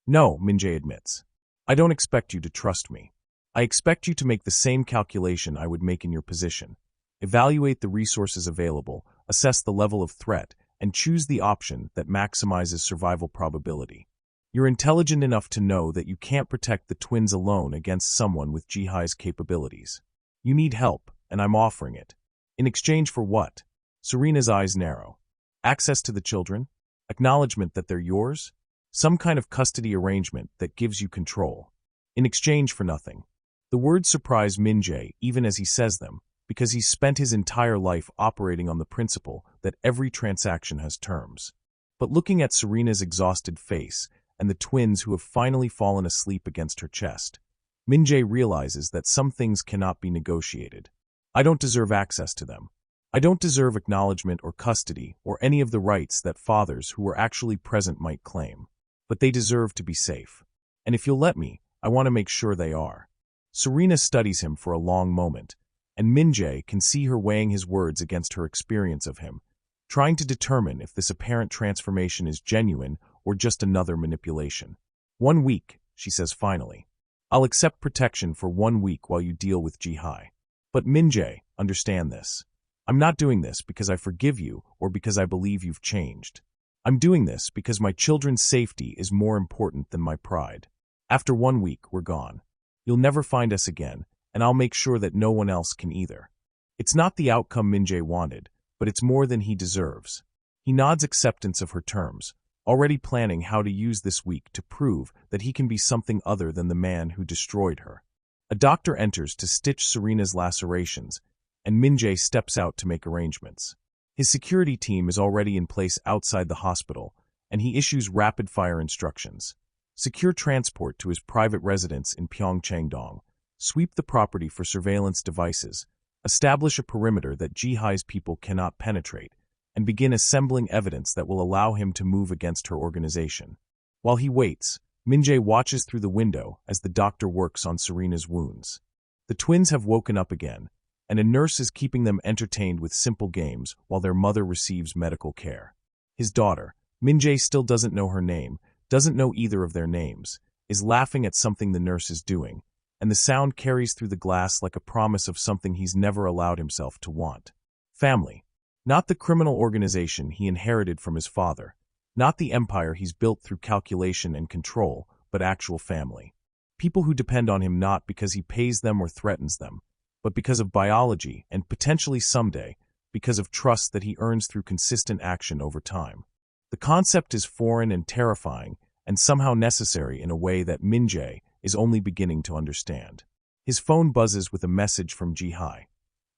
No, Min-jae admits. I don't expect you to trust me. I expect you to make the same calculation I would make in your position. Evaluate the resources available, assess the level of threat, and choose the option that maximizes survival probability. You're intelligent enough to know that you can't protect the twins alone against someone with Ji-hye's capabilities. You need help, and I'm offering it. In exchange for what? Serena's eyes narrow. Access to the children? Acknowledgement that they're yours? Some kind of custody arrangement that gives you control. In exchange for nothing. The words surprise Min-jae even as he says them, because he's spent his entire life operating on the principle that every transaction has terms. But looking at Serena's exhausted face and the twins who have finally fallen asleep against her chest, Min-jae realizes that some things cannot be negotiated. I don't deserve access to them. I don't deserve acknowledgement or custody or any of the rights that fathers who were actually present might claim. But they deserve to be safe. And if you'll let me, I want to make sure they are. Serena studies him for a long moment, and Min-jae can see her weighing his words against her experience of him, trying to determine if this apparent transformation is genuine or just another manipulation. 1 week, she says finally. I'll accept protection for 1 week while you deal with Ji-hye. But Min-jae, understand this. I'm not doing this because I forgive you or because I believe you've changed. I'm doing this because my children's safety is more important than my pride. After 1 week, we're gone. You'll never find us again, and I'll make sure that no one else can either. It's not the outcome Min-jae wanted, but it's more than he deserves. He nods acceptance of her terms, already planning how to use this week to prove that he can be something other than the man who destroyed her. A doctor enters to stitch Serena's lacerations, and Min-jae steps out to make arrangements. His security team is already in place outside the hospital, and he issues rapid-fire instructions. Secure transport to his private residence in Pyeongchang-dong, sweep the property for surveillance devices, establish a perimeter that Ji-hye's people cannot penetrate, and begin assembling evidence that will allow him to move against her organization. While he waits, Min-jae watches through the window as the doctor works on Serena's wounds. The twins have woken up again, and a nurse is keeping them entertained with simple games while their mother receives medical care. His daughter, Min-jae still doesn't know her name, doesn't know either of their names, is laughing at something the nurse is doing, and the sound carries through the glass like a promise of something he's never allowed himself to want. Family. Not the criminal organization he inherited from his father, not the empire he's built through calculation and control, but actual family. People who depend on him not because he pays them or threatens them, but because of biology and potentially someday, because of trust that he earns through consistent action over time. The concept is foreign and terrifying, and somehow necessary in a way that Min-jae is only beginning to understand. His phone buzzes with a message from Ji-hye.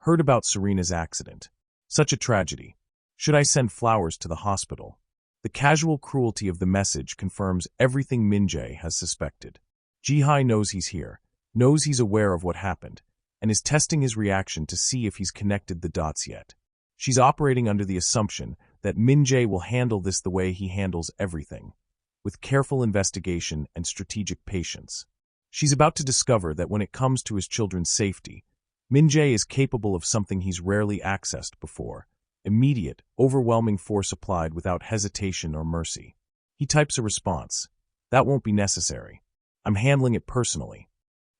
Heard about Serena's accident. Such a tragedy. Should I send flowers to the hospital? The casual cruelty of the message confirms everything Min-jae has suspected. Ji-hye knows he's here, knows he's aware of what happened, and is testing his reaction to see if he's connected the dots yet. She's operating under the assumption that Min-jae will handle this the way he handles everything, with careful investigation and strategic patience. She's about to discover that when it comes to his children's safety, Min-jae is capable of something he's rarely accessed before: immediate, overwhelming force applied without hesitation or mercy. He types a response. That won't be necessary. I'm handling it personally.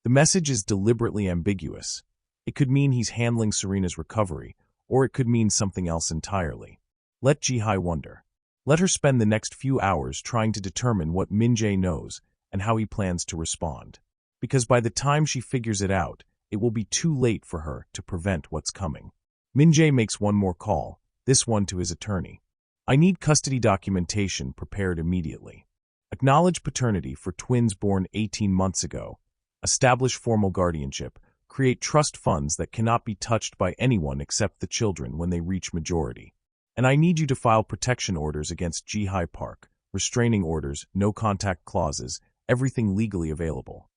The message is deliberately ambiguous. It could mean he's handling Serena's recovery, or it could mean something else entirely. Let Ji-hye wonder. Let her spend the next few hours trying to determine what Min-jae knows and how he plans to respond. Because by the time she figures it out, it will be too late for her to prevent what's coming. Min-jae makes one more call, this one to his attorney. I need custody documentation prepared immediately. Acknowledge paternity for twins born 18 months ago. Establish formal guardianship. Create trust funds that cannot be touched by anyone except the children when they reach majority. And I need you to file protection orders against Ji-hye Park, restraining orders, no contact clauses, everything legally available.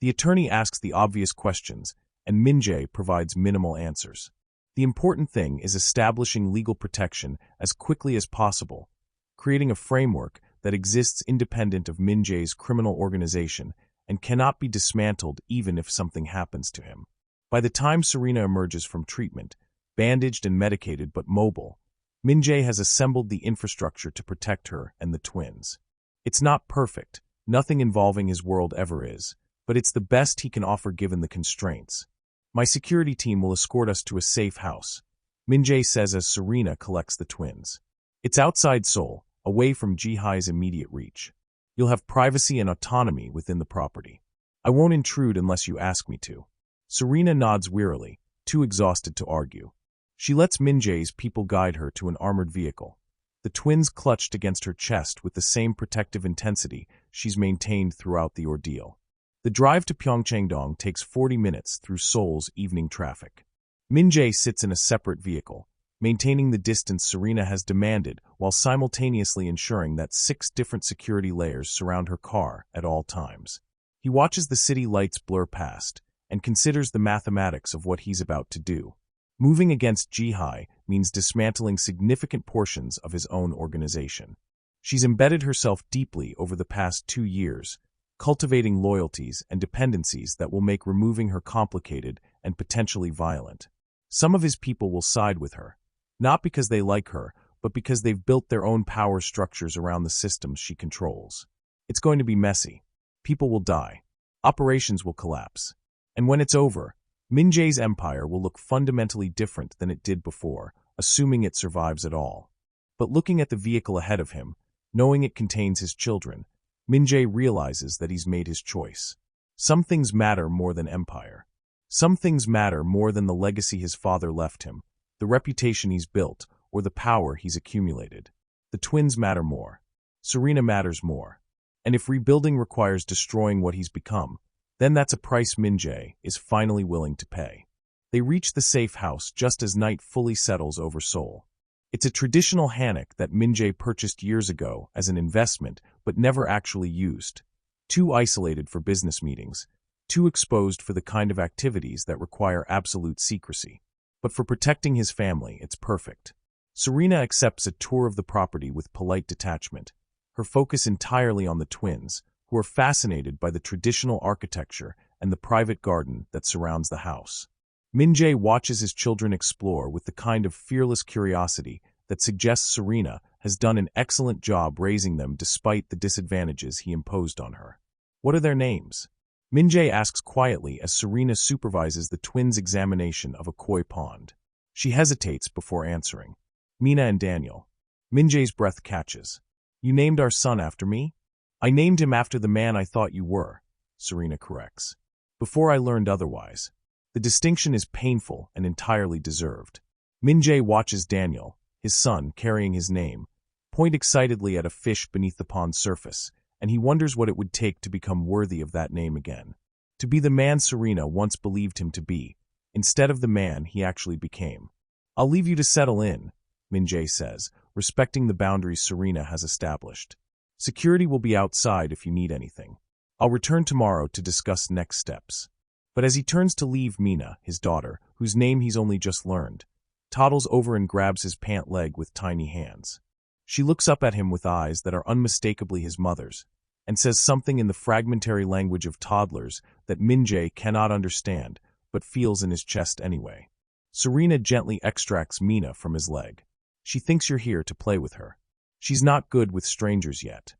The attorney asks the obvious questions, and Min-jae provides minimal answers. The important thing is establishing legal protection as quickly as possible, creating a framework that exists independent of Min-jae's criminal organization and cannot be dismantled even if something happens to him. By the time Serena emerges from treatment, bandaged and medicated but mobile, Min-jae has assembled the infrastructure to protect her and the twins. It's not perfect, nothing involving his world ever is, but it's the best he can offer given the constraints. My security team will escort us to a safe house, Min-jae says as Serena collects the twins. It's outside Seoul, away from Ji-hye's immediate reach. You'll have privacy and autonomy within the property. I won't intrude unless you ask me to. Serena nods wearily, too exhausted to argue. She lets Min-jae's people guide her to an armored vehicle. The twins clutched against her chest with the same protective intensity she's maintained throughout the ordeal. The drive to Pyeongchang takes 40 minutes through Seoul's evening traffic. Min-jae sits in a separate vehicle, maintaining the distance Serena has demanded while simultaneously ensuring that 6 different security layers surround her car at all times. He watches the city lights blur past and considers the mathematics of what he's about to do. Moving against Ji-hye means dismantling significant portions of his own organization. She's embedded herself deeply over the past 2 years, cultivating loyalties and dependencies that will make removing her complicated and potentially violent. Some of his people will side with her, not because they like her, but because they've built their own power structures around the systems she controls. It's going to be messy. People will die. Operations will collapse. And when it's over, Min-jae's empire will look fundamentally different than it did before, assuming it survives at all. But looking at the vehicle ahead of him, knowing it contains his children, Min-jae realizes that he's made his choice. Some things matter more than empire. Some things matter more than the legacy his father left him, the reputation he's built, or the power he's accumulated. The twins matter more. Serena matters more. And if rebuilding requires destroying what he's become, then that's a price Min-jae is finally willing to pay. They reach the safe house just as night fully settles over Seoul. It's a traditional hanok that Min-jae purchased years ago as an investment but never actually used. Too isolated for business meetings, too exposed for the kind of activities that require absolute secrecy. But for protecting his family, it's perfect. Serena accepts a tour of the property with polite detachment, her focus entirely on the twins, who are fascinated by the traditional architecture and the private garden that surrounds the house. Min-jae watches his children explore with the kind of fearless curiosity that suggests Serena has done an excellent job raising them despite the disadvantages he imposed on her. What are their names? Min-jae asks quietly as Serena supervises the twins' examination of a koi pond. She hesitates before answering. Mina and Daniel. Min-jae's breath catches. You named our son after me? I named him after the man I thought you were, Serena corrects. Before I learned otherwise. The distinction is painful and entirely deserved. Min-jae watches Daniel, his son carrying his name, point excitedly at a fish beneath the pond's surface, and he wonders what it would take to become worthy of that name again. To be the man Serena once believed him to be, instead of the man he actually became. I'll leave you to settle in, Min-jae says, respecting the boundaries Serena has established. Security will be outside if you need anything. I'll return tomorrow to discuss next steps. But as he turns to leave, Mina, his daughter, whose name he's only just learned, toddles over and grabs his pant leg with tiny hands. She looks up at him with eyes that are unmistakably his mother's, and says something in the fragmentary language of toddlers that Min-jae cannot understand, but feels in his chest anyway. Serena gently extracts Mina from his leg. She thinks you're here to play with her. She's not good with strangers yet.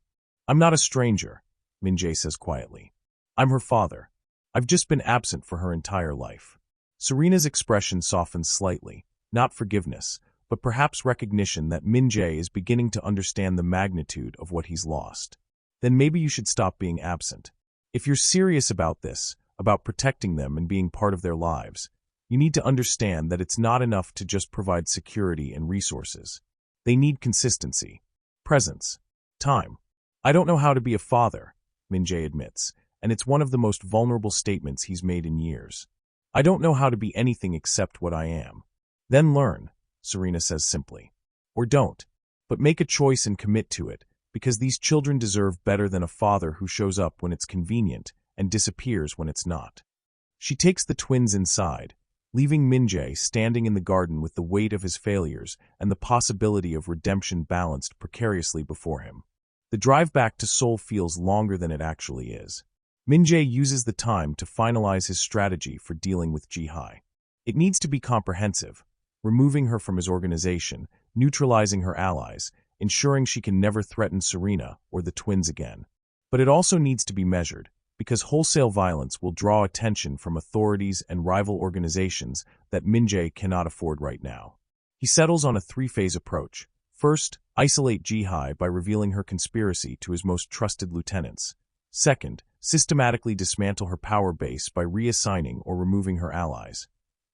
I'm not a stranger, Min-jae says quietly. I'm her father. I've just been absent for her entire life. Serena's expression softens slightly, not forgiveness, but perhaps recognition that Min-jae is beginning to understand the magnitude of what he's lost. Then maybe you should stop being absent. If you're serious about this, about protecting them and being part of their lives, you need to understand that it's not enough to just provide security and resources. They need consistency, presence, time. I don't know how to be a father, Min-jae admits, and it's one of the most vulnerable statements he's made in years. I don't know how to be anything except what I am. Then learn, Serena says simply. Or don't, but make a choice and commit to it, because these children deserve better than a father who shows up when it's convenient and disappears when it's not. She takes the twins inside, leaving Min-jae standing in the garden with the weight of his failures and the possibility of redemption balanced precariously before him. The drive back to Seoul feels longer than it actually is. Min-jae uses the time to finalize his strategy for dealing with Ji-hye. It needs to be comprehensive, removing her from his organization, neutralizing her allies, ensuring she can never threaten Serena or the twins again. But it also needs to be measured, because wholesale violence will draw attention from authorities and rival organizations that Min-jae cannot afford right now. He settles on a three-phase approach. First, isolate Ji-hye by revealing her conspiracy to his most trusted lieutenants. Second, systematically dismantle her power base by reassigning or removing her allies.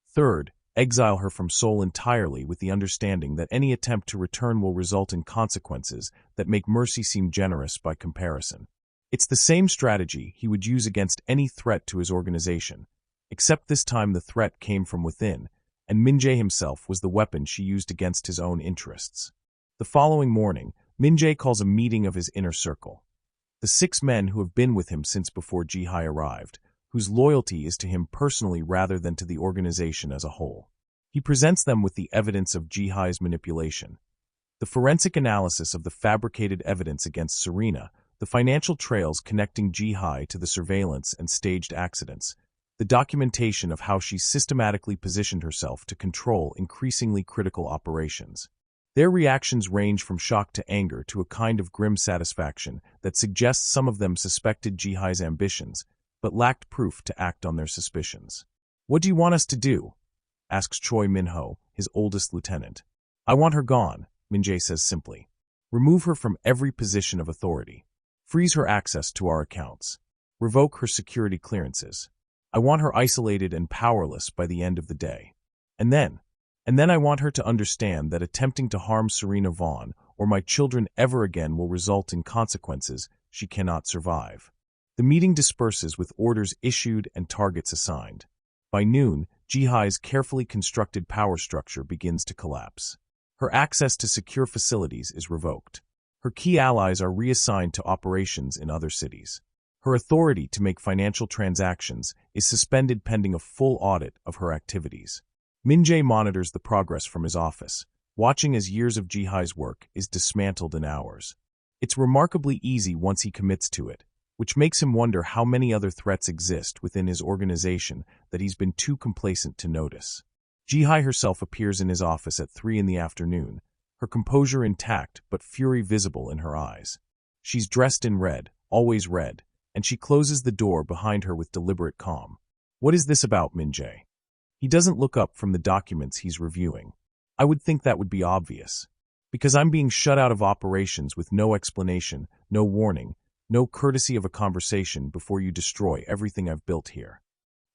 Third, exile her from Seoul entirely with the understanding that any attempt to return will result in consequences that make mercy seem generous by comparison. It's the same strategy he would use against any threat to his organization, except this time the threat came from within, and Min-jae himself was the weapon she used against his own interests. The following morning, Min-jae calls a meeting of his inner circle. The 6 men who have been with him since before Ji-hye arrived, whose loyalty is to him personally rather than to the organization as a whole. He presents them with the evidence of Ji-hye's manipulation. The forensic analysis of the fabricated evidence against Serena, the financial trails connecting Ji-hye to the surveillance and staged accidents, the documentation of how she systematically positioned herself to control increasingly critical operations. Their reactions range from shock to anger to a kind of grim satisfaction that suggests some of them suspected Ji-hye's ambitions, but lacked proof to act on their suspicions. "What do you want us to do?" asks Choi Min-ho, his oldest lieutenant. "I want her gone," Min-jae says simply. "Remove her from every position of authority. Freeze her access to our accounts. Revoke her security clearances. I want her isolated and powerless by the end of the day. And then I want her to understand that attempting to harm Serena Vaughn or my children ever again will result in consequences she cannot survive." The meeting disperses with orders issued and targets assigned. By noon, Ji-hye's carefully constructed power structure begins to collapse. Her access to secure facilities is revoked. Her key allies are reassigned to operations in other cities. Her authority to make financial transactions is suspended pending a full audit of her activities. Min-jae monitors the progress from his office, watching as years of Ji-hye's work is dismantled in hours. It's remarkably easy once he commits to it, which makes him wonder how many other threats exist within his organization that he's been too complacent to notice. Ji-hye herself appears in his office at 3 in the afternoon, her composure intact but fury visible in her eyes. She's dressed in red, always red, and she closes the door behind her with deliberate calm. "What is this about, Min-jae?" He doesn't look up from the documents he's reviewing. "I would think that would be obvious. Because I'm being shut out of operations with no explanation, no warning, no courtesy of a conversation before you destroy everything I've built here."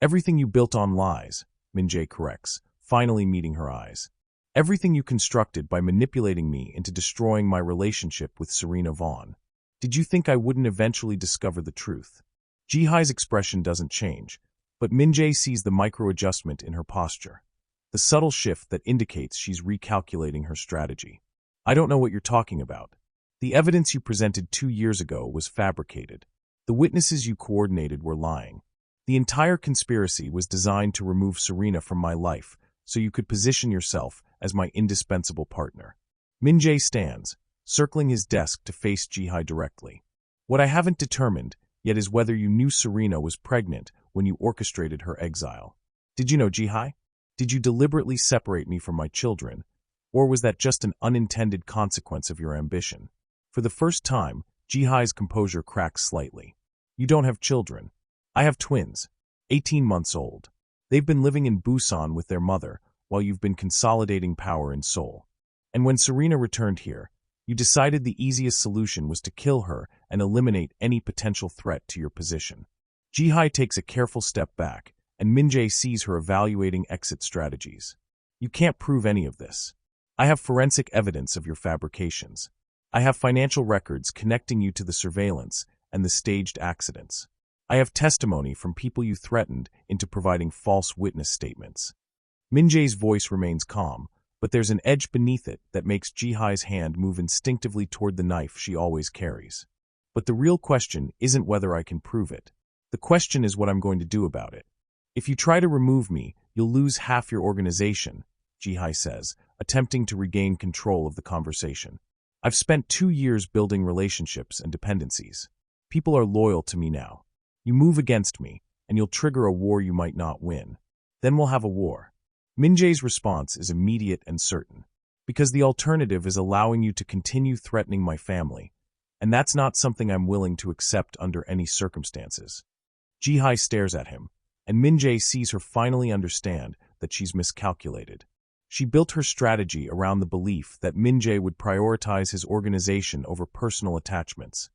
"Everything you built on lies," Min-jae corrects, finally meeting her eyes. "Everything you constructed by manipulating me into destroying my relationship with Serena Vaughn. Did you think I wouldn't eventually discover the truth?" Ji-hye's expression doesn't change, but Min-jae sees the micro-adjustment in her posture, the subtle shift that indicates she's recalculating her strategy. "I don't know what you're talking about. The evidence you presented 2 years ago was fabricated. The witnesses you coordinated were lying. The entire conspiracy was designed to remove Serena from my life so you could position yourself as my indispensable partner." Min-jae stands, circling his desk to face Ji-hye directly. "What I haven't determined yet is whether you knew Serena was pregnant when you orchestrated her exile. Did you know, Ji-hye? Did you deliberately separate me from my children, or was that just an unintended consequence of your ambition?" For the first time, Ji-hye's composure cracks slightly. "You don't have children. I have twins, 18 months old. They've been living in Busan with their mother while you've been consolidating power in Seoul. And when Serena returned here, you decided the easiest solution was to kill her and eliminate any potential threat to your position." Ji-hye takes a careful step back, and Min-jae sees her evaluating exit strategies. "You can't prove any of this. I have forensic evidence of your fabrications. I have financial records connecting you to the surveillance and the staged accidents. I have testimony from people you threatened into providing false witness statements. Min-jae's voice remains calm, but there's an edge beneath it that makes Ji-hye's hand move instinctively toward the knife she always carries. But the real question isn't whether I can prove it. The question is what I'm going to do about it. If you try to remove me, you'll lose half your organization, Ji-hye says, attempting to regain control of the conversation. I've spent 2 years building relationships and dependencies. People are loyal to me now. You move against me, and you'll trigger a war you might not win. Then we'll have a war. Min-jae's response is immediate and certain. Because the alternative is allowing you to continue threatening my family, and that's not something I'm willing to accept under any circumstances. Ji-hye stares at him, and Min-jae sees her finally understand that she's miscalculated. She built her strategy around the belief that Min-jae would prioritize his organization over personal attachments.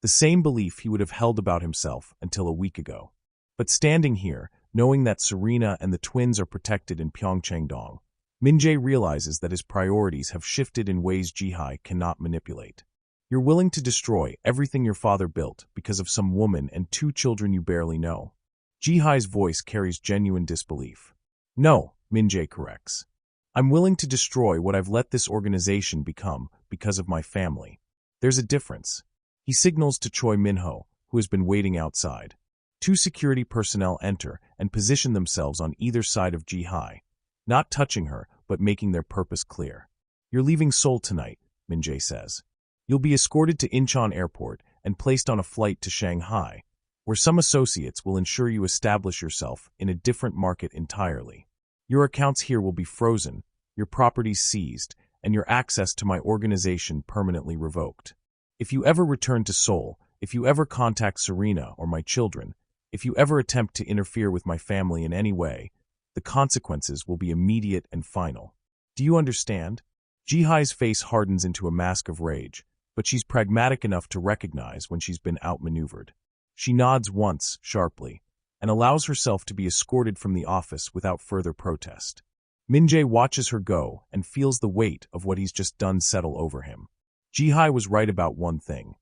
The same belief he would have held about himself until a week ago. But standing here, knowing that Serena and the twins are protected in Pyeongchang-dong, Min-jae realizes that his priorities have shifted in ways Ji-hye cannot manipulate. You're willing to destroy everything your father built because of some woman and 2 children you barely know. Ji-hye's voice carries genuine disbelief. No, Min-jae corrects. I'm willing to destroy what I've let this organization become because of my family. There's a difference. He signals to Choi Min-ho, who has been waiting outside. 2 security personnel enter and position themselves on either side of Ji-hye, not touching her, but making their purpose clear. You're leaving Seoul tonight, Min-jae says. You'll be escorted to Incheon Airport and placed on a flight to Shanghai, where some associates will ensure you establish yourself in a different market entirely. Your accounts here will be frozen, your properties seized, and your access to my organization permanently revoked. If you ever return to Seoul, if you ever contact Serena or my children, if you ever attempt to interfere with my family in any way, the consequences will be immediate and final. Do you understand? Ji-hye's face hardens into a mask of rage, but she's pragmatic enough to recognize when she's been outmaneuvered. She nods once, sharply, and allows herself to be escorted from the office without further protest. Min-jae watches her go and feels the weight of what he's just done settle over him. Ji-hye was right about one thing.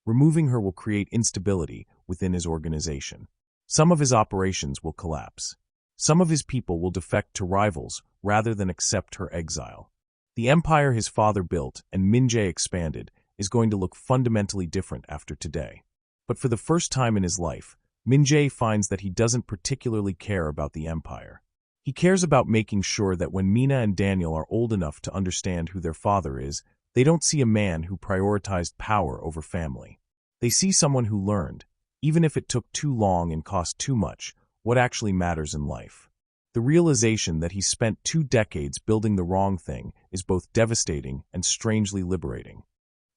Removing her will create instability within his organization. Some of his operations will collapse. Some of his people will defect to rivals rather than accept her exile. The empire his father built and Min-jae expanded is going to look fundamentally different after today. But for the first time in his life, Min-jae finds that he doesn't particularly care about the empire. He cares about making sure that when Mina and Daniel are old enough to understand who their father is, they don't see a man who prioritized power over family. They see someone who learned, even if it took too long and cost too much, what actually matters in life. The realization that he spent 2 decades building the wrong thing is both devastating and strangely liberating.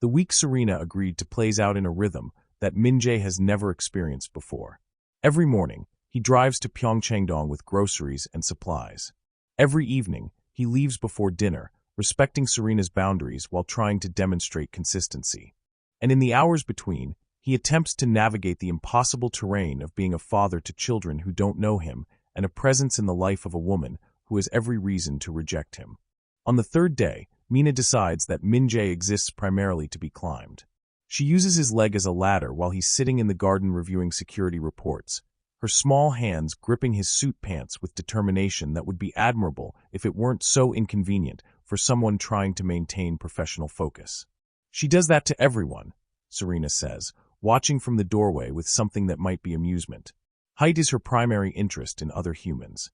The week Serena agreed to plays out in a rhythm that Min-jae has never experienced before. Every morning, he drives to Pyeongchang-dong with groceries and supplies. Every evening, he leaves before dinner, respecting Serena's boundaries while trying to demonstrate consistency. And in the hours between, he attempts to navigate the impossible terrain of being a father to children who don't know him and a presence in the life of a woman who has every reason to reject him. On the 3rd day, Mina decides that Min-jae exists primarily to be climbed. She uses his leg as a ladder while he's sitting in the garden reviewing security reports, her small hands gripping his suit pants with determination that would be admirable if it weren't so inconvenient for someone trying to maintain professional focus. She does that to everyone, Serena says, watching from the doorway with something that might be amusement. Height is her primary interest in other humans.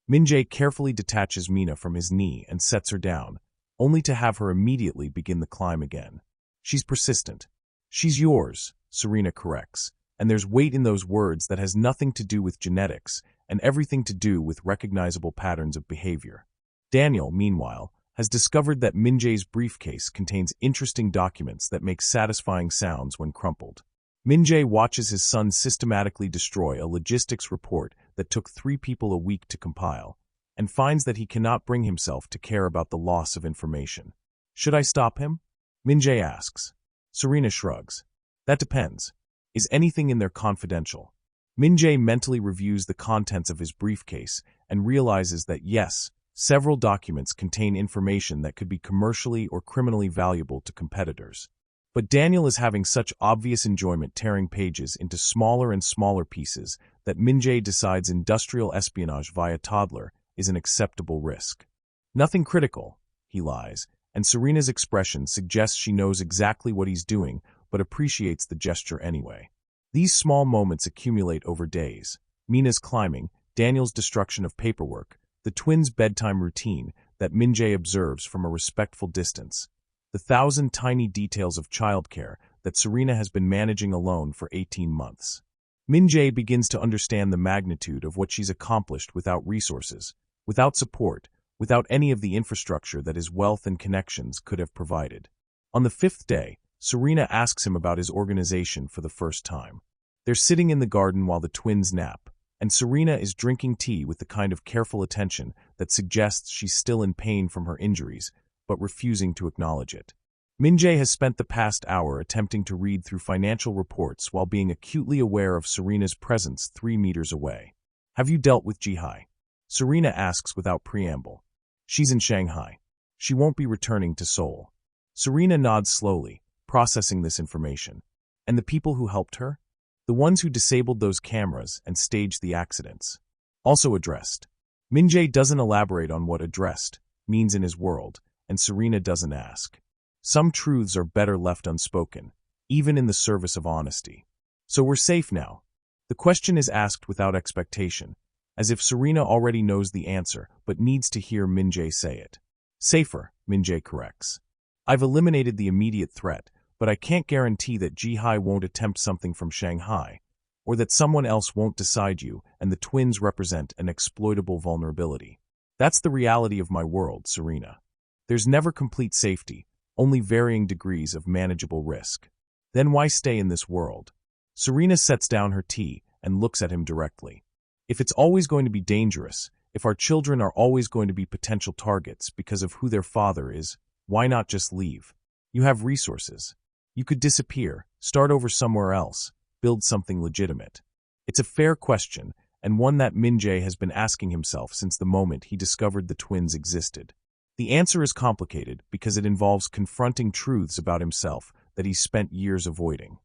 Min-jae carefully detaches Mina from his knee and sets her down, only to have her immediately begin the climb again. She's persistent. She's yours, Serena corrects, and there's weight in those words that has nothing to do with genetics and everything to do with recognizable patterns of behavior. Daniel, meanwhile, has discovered that Min-jae's briefcase contains interesting documents that make satisfying sounds when crumpled. Min-jae watches his son systematically destroy a logistics report that took 3 people a week to compile, and finds that he cannot bring himself to care about the loss of information. Should I stop him? Min-jae asks. Serena shrugs. That depends. Is anything in there confidential? Min-jae mentally reviews the contents of his briefcase and realizes that yes, several documents contain information that could be commercially or criminally valuable to competitors. But Daniel is having such obvious enjoyment tearing pages into smaller and smaller pieces that Min-jae decides industrial espionage via toddler is an acceptable risk. Nothing critical, he lies, and Serena's expression suggests she knows exactly what he's doing but appreciates the gesture anyway. These small moments accumulate over days. Mina's climbing, Daniel's destruction of paperwork, the twins' bedtime routine that Min-jae observes from a respectful distance, the 1,000 tiny details of childcare that Serena has been managing alone for 18 months. Min-jae begins to understand the magnitude of what she's accomplished without resources, without support, without any of the infrastructure that his wealth and connections could have provided. On the 5th day, Serena asks him about his organization for the first time. They're sitting in the garden while the twins nap, and Serena is drinking tea with the kind of careful attention that suggests she's still in pain from her injuries, but refusing to acknowledge it. Min-jae has spent the past hour attempting to read through financial reports while being acutely aware of Serena's presence 3 meters away. Have you dealt with Ji-hye? Serena asks without preamble. She's in Shanghai. She won't be returning to Seoul. Serena nods slowly, processing this information. And the people who helped her? The ones who disabled those cameras and staged the accidents. Also addressed. Min-jae doesn't elaborate on what addressed means in his world, and Serena doesn't ask. Some truths are better left unspoken, even in the service of honesty. So we're safe now. The question is asked without expectation, as if Serena already knows the answer but needs to hear Min-jae say it. Safer, Min-jae corrects. I've eliminated the immediate threat, but I can't guarantee that Ji-hye won't attempt something from Shanghai, or that someone else won't decide you and the twins represent an exploitable vulnerability. That's the reality of my world, Serena. There's never complete safety, only varying degrees of manageable risk. Then why stay in this world? Serena sets down her tea and looks at him directly. If it's always going to be dangerous, if our children are always going to be potential targets because of who their father is, why not just leave? You have resources. You could disappear, start over somewhere else, build something legitimate. It's a fair question, and one that Min-jae has been asking himself since the moment he discovered the twins existed. The answer is complicated because it involves confronting truths about himself that he's spent years avoiding.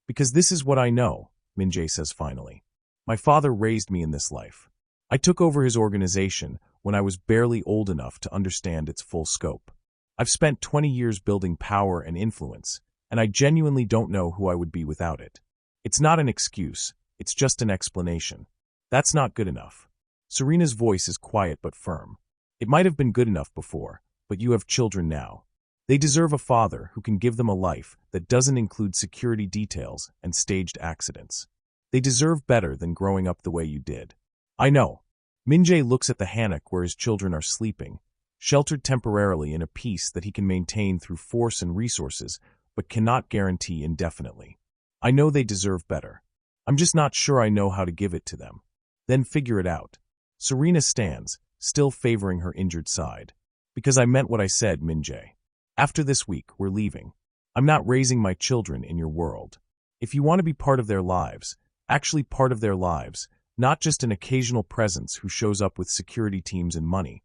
Because this is what I know, Min-jae says finally. My father raised me in this life. I took over his organization when I was barely old enough to understand its full scope. I've spent 20 years building power and influence, and I genuinely don't know who I would be without it. It's not an excuse, it's just an explanation. That's not good enough. Serena's voice is quiet but firm. It might have been good enough before, but you have children now. They deserve a father who can give them a life that doesn't include security details and staged accidents. They deserve better than growing up the way you did. I know. Min-jae looks at the hammock where his children are sleeping, sheltered temporarily in a peace that he can maintain through force and resources, but cannot guarantee indefinitely. I know they deserve better. I'm just not sure I know how to give it to them. Then figure it out. Serena stands, still favoring her injured side. Because I meant what I said, Min-jae. After this week, we're leaving. I'm not raising my children in your world. If you want to be part of their lives, actually part of their lives, not just an occasional presence who shows up with security teams and money,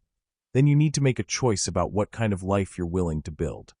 then you need to make a choice about what kind of life you're willing to build.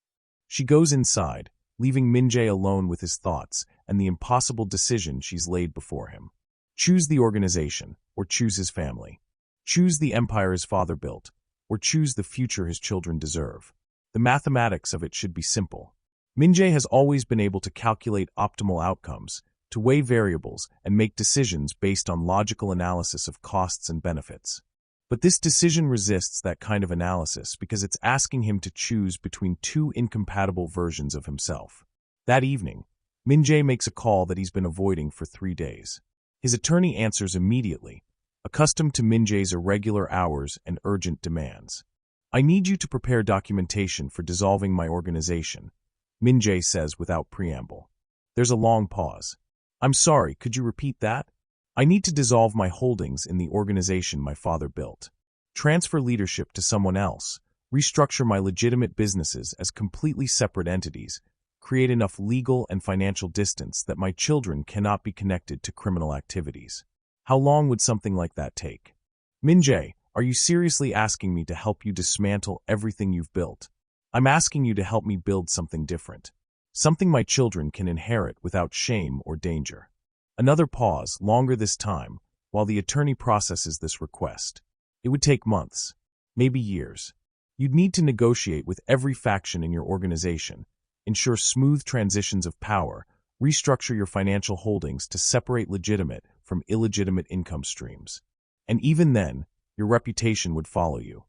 She goes inside, leaving Min-jae alone with his thoughts and the impossible decision she's laid before him. Choose the organization, or choose his family. Choose the empire his father built, or choose the future his children deserve. The mathematics of it should be simple. Min-jae has always been able to calculate optimal outcomes, to weigh variables and make decisions based on logical analysis of costs and benefits. But this decision resists that kind of analysis because it's asking him to choose between two incompatible versions of himself. That evening, Min-jae makes a call that he's been avoiding for 3 days. His attorney answers immediately, accustomed to Min-jae's irregular hours and urgent demands. I need you to prepare documentation for dissolving my organization, Min-jae says without preamble. There's a long pause. I'm sorry, could you repeat that? I need to dissolve my holdings in the organization my father built. Transfer leadership to someone else, restructure my legitimate businesses as completely separate entities, create enough legal and financial distance that my children cannot be connected to criminal activities. How long would something like that take? Min-jae, are you seriously asking me to help you dismantle everything you've built? I'm asking you to help me build something different. something my children can inherit without shame or danger. Another pause, longer this time, while the attorney processes this request. It would take months, maybe years. You'd need to negotiate with every faction in your organization, ensure smooth transitions of power, restructure your financial holdings to separate legitimate from illegitimate income streams. And even then, your reputation would follow you.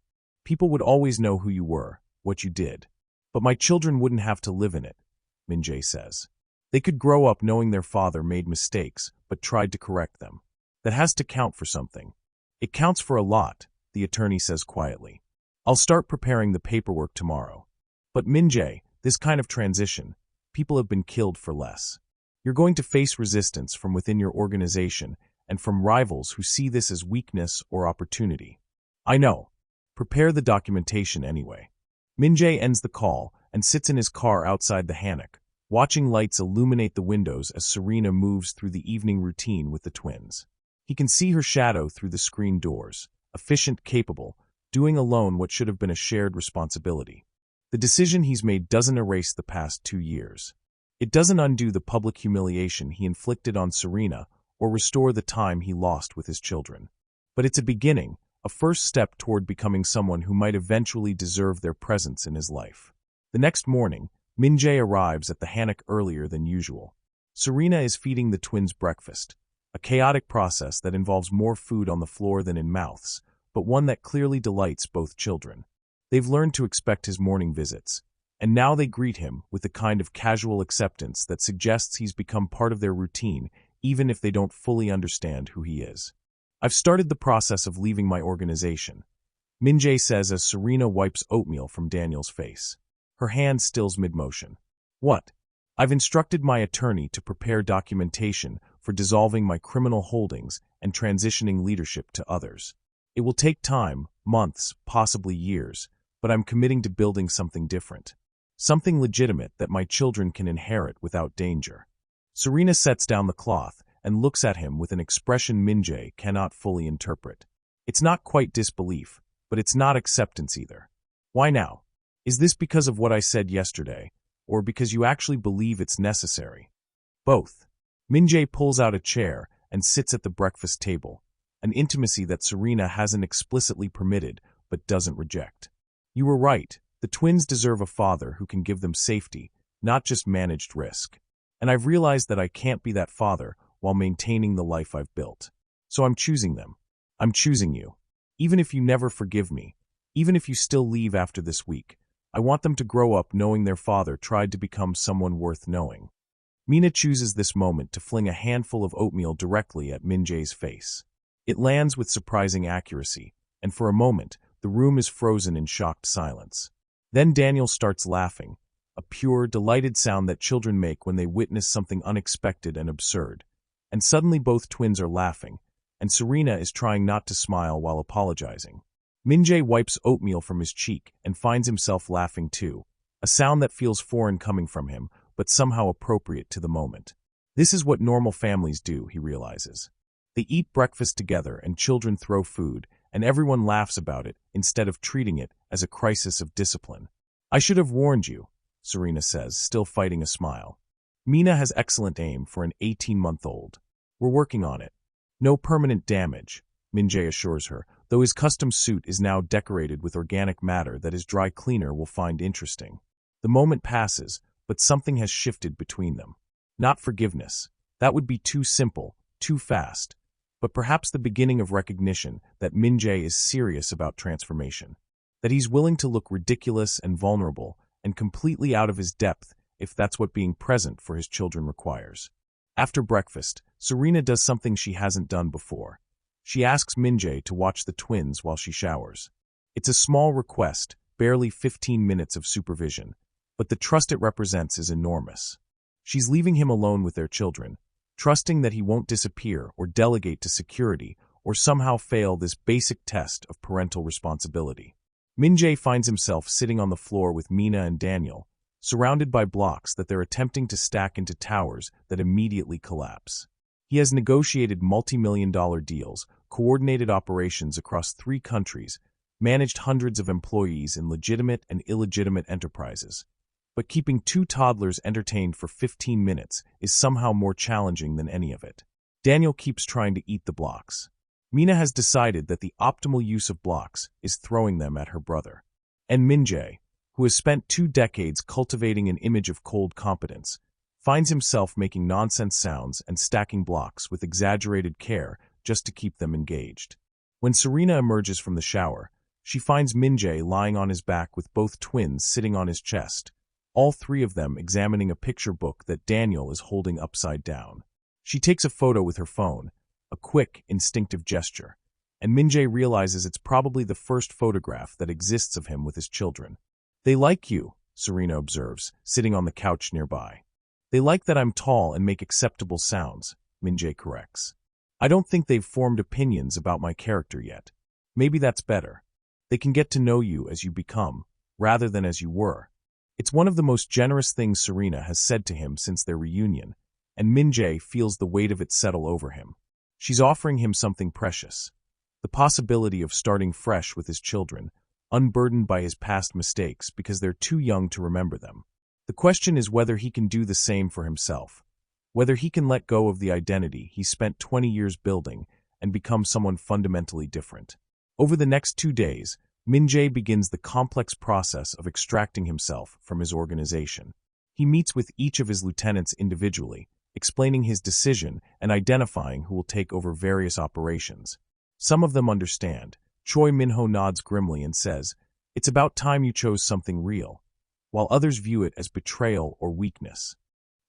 People would always know who you were, what you did. But my children wouldn't have to live in it, Min-jae says. They could grow up knowing their father made mistakes, but tried to correct them. That has to count for something. It counts for a lot, the attorney says quietly. I'll start preparing the paperwork tomorrow. But Min-jae, this kind of transition, people have been killed for less. You're going to face resistance from within your organization and from rivals who see this as weakness or opportunity. I know. Prepare the documentation anyway. Min-jae ends the call and sits in his car outside the hammock, watching lights illuminate the windows as Serena moves through the evening routine with the twins. He can see her shadow through the screen doors, efficient, capable, doing alone what should have been a shared responsibility. The decision he's made doesn't erase the past 2 years. It doesn't undo the public humiliation he inflicted on Serena or restore the time he lost with his children. But it's a beginning, a first step toward becoming someone who might eventually deserve their presence in his life. The next morning, Min-jae arrives at the hammock earlier than usual. Serena is feeding the twins breakfast, a chaotic process that involves more food on the floor than in mouths, but one that clearly delights both children. They've learned to expect his morning visits, and now they greet him with the kind of casual acceptance that suggests he's become part of their routine, even if they don't fully understand who he is. I've started the process of leaving my organization, Min-jae says as Serena wipes oatmeal from Daniel's face. Her hand stills mid-motion. What? I've instructed my attorney to prepare documentation for dissolving my criminal holdings and transitioning leadership to others. It will take time, months, possibly years, but I'm committing to building something different. Something legitimate that my children can inherit without danger. Serena sets down the cloth and looks at him with an expression Min-jae cannot fully interpret. It's not quite disbelief, but it's not acceptance either. Why now? Is this because of what I said yesterday, or because you actually believe it's necessary? Both. Min-jae pulls out a chair and sits at the breakfast table, an intimacy that Serena hasn't explicitly permitted but doesn't reject. You were right. The twins deserve a father who can give them safety, not just managed risk. And I've realized that I can't be that father while maintaining the life I've built. So I'm choosing them. I'm choosing you. Even if you never forgive me, even if you still leave after this week, I want them to grow up knowing their father tried to become someone worth knowing. Mina chooses this moment to fling a handful of oatmeal directly at Min-jae's face. It lands with surprising accuracy, and for a moment, the room is frozen in shocked silence. Then Daniel starts laughing, a pure, delighted sound that children make when they witness something unexpected and absurd. And suddenly both twins are laughing, and Serena is trying not to smile while apologizing. Min-jae wipes oatmeal from his cheek and finds himself laughing too, a sound that feels foreign coming from him, but somehow appropriate to the moment. This is what normal families do, he realizes. They eat breakfast together and children throw food, and everyone laughs about it instead of treating it as a crisis of discipline. I should have warned you, Serena says, still fighting a smile. Mina has excellent aim for an 18-month-old. We're working on it. No permanent damage, Min-jae assures her, though his custom suit is now decorated with organic matter that his dry cleaner will find interesting. The moment passes, but something has shifted between them. Not forgiveness. That would be too simple, too fast. But perhaps the beginning of recognition that Min-jae is serious about transformation. That he's willing to look ridiculous and vulnerable and completely out of his depth if that's what being present for his children requires. After breakfast, Serena does something she hasn't done before. She asks Min-jae to watch the twins while she showers. It's a small request, barely 15 minutes of supervision, but the trust it represents is enormous. She's leaving him alone with their children, trusting that he won't disappear or delegate to security or somehow fail this basic test of parental responsibility. Min-jae finds himself sitting on the floor with Mina and Daniel, surrounded by blocks that they're attempting to stack into towers that immediately collapse. He has negotiated multi-million-dollar deals, coordinated operations across 3 countries, managed hundreds of employees in legitimate and illegitimate enterprises. But keeping two toddlers entertained for 15 minutes is somehow more challenging than any of it. Daniel keeps trying to eat the blocks. Mina has decided that the optimal use of blocks is throwing them at her brother. And Min-jae, who has spent 2 decades cultivating an image of cold competence, finds himself making nonsense sounds and stacking blocks with exaggerated care just to keep them engaged. When Serena emerges from the shower, she finds Min-jae lying on his back with both twins sitting on his chest, all 3 of them examining a picture book that Daniel is holding upside down. She takes a photo with her phone, a quick, instinctive gesture, and Min-jae realizes it's probably the first photograph that exists of him with his children. "They like you," Serena observes, sitting on the couch nearby. "They like that I'm tall and make acceptable sounds," Min-jae corrects. "I don't think they've formed opinions about my character yet. Maybe that's better. They can get to know you as you become, rather than as you were." It's one of the most generous things Serena has said to him since their reunion, and Min-jae feels the weight of it settle over him. She's offering him something precious, the possibility of starting fresh with his children, unburdened by his past mistakes because they're too young to remember them. The question is whether he can do the same for himself, whether he can let go of the identity he spent 20 years building and become someone fundamentally different. Over the next 2 days, Min-jae begins the complex process of extracting himself from his organization. He meets with each of his lieutenants individually, explaining his decision and identifying who will take over various operations. Some of them understand. Choi Min-ho nods grimly and says, "It's about time you chose something real," while others view it as betrayal or weakness.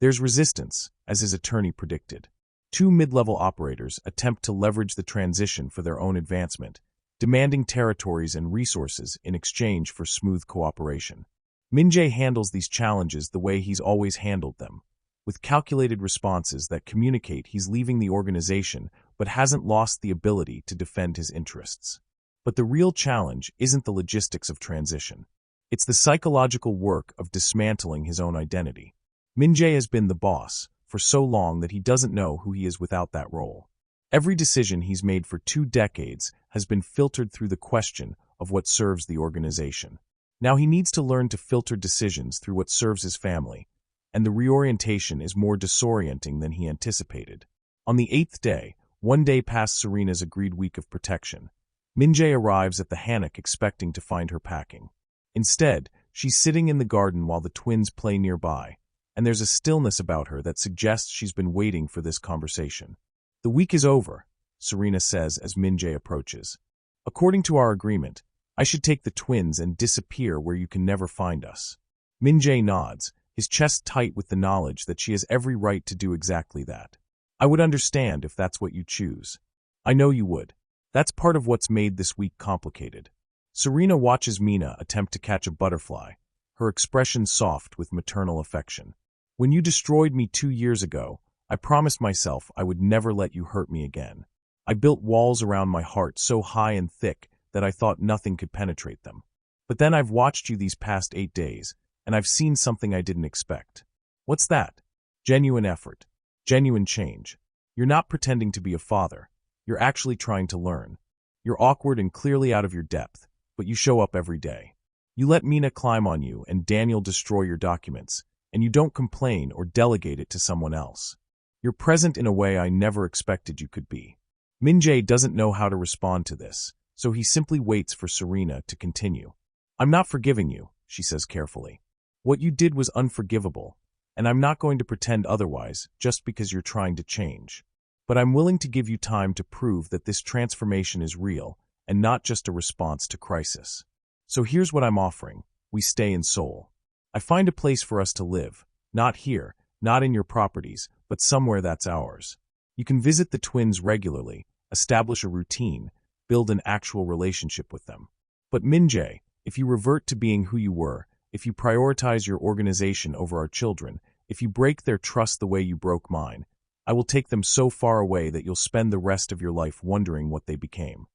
There's resistance, as his attorney predicted. 2 mid-level operators attempt to leverage the transition for their own advancement, demanding territories and resources in exchange for smooth cooperation. Min-jae handles these challenges the way he's always handled them, with calculated responses that communicate he's leaving the organization but hasn't lost the ability to defend his interests. But the real challenge isn't the logistics of transition. It's the psychological work of dismantling his own identity. Min-jae has been the boss for so long that he doesn't know who he is without that role. Every decision he's made for 2 decades has been filtered through the question of what serves the organization. Now he needs to learn to filter decisions through what serves his family, and the reorientation is more disorienting than he anticipated. On the 8th day, 1 day past Serena's agreed week of protection, Min-jae arrives at the hammock expecting to find her packing. Instead, she's sitting in the garden while the twins play nearby, and there's a stillness about her that suggests she's been waiting for this conversation. "The week is over," Serena says as Min-jae approaches. "According to our agreement, I should take the twins and disappear where you can never find us." Min-jae nods, his chest tight with the knowledge that she has every right to do exactly that. "I would understand if that's what you choose. I know you would. That's part of what's made this week complicated." Serena watches Mina attempt to catch a butterfly, her expression soft with maternal affection. "When you destroyed me 2 years ago, I promised myself I would never let you hurt me again. I built walls around my heart so high and thick that I thought nothing could penetrate them. But then I've watched you these past 8 days, and I've seen something I didn't expect." "What's that?" "Genuine effort. Genuine change. You're not pretending to be a father. You're actually trying to learn. You're awkward and clearly out of your depth, but you show up every day. You let Mina climb on you and Daniel destroy your documents, and you don't complain or delegate it to someone else. You're present in a way I never expected you could be." Min-jae doesn't know how to respond to this, so he simply waits for Serena to continue. "I'm not forgiving you," she says carefully. "What you did was unforgivable, and I'm not going to pretend otherwise just because you're trying to change. But I'm willing to give you time to prove that this transformation is real and not just a response to crisis. So here's what I'm offering. We stay in Seoul. I find a place for us to live, not here, not in your properties, but somewhere that's ours. You can visit the twins regularly, establish a routine, build an actual relationship with them. But Min-jae, if you revert to being who you were, if you prioritize your organization over our children, if you break their trust the way you broke mine, I will take them so far away that you'll spend the rest of your life wondering what they became."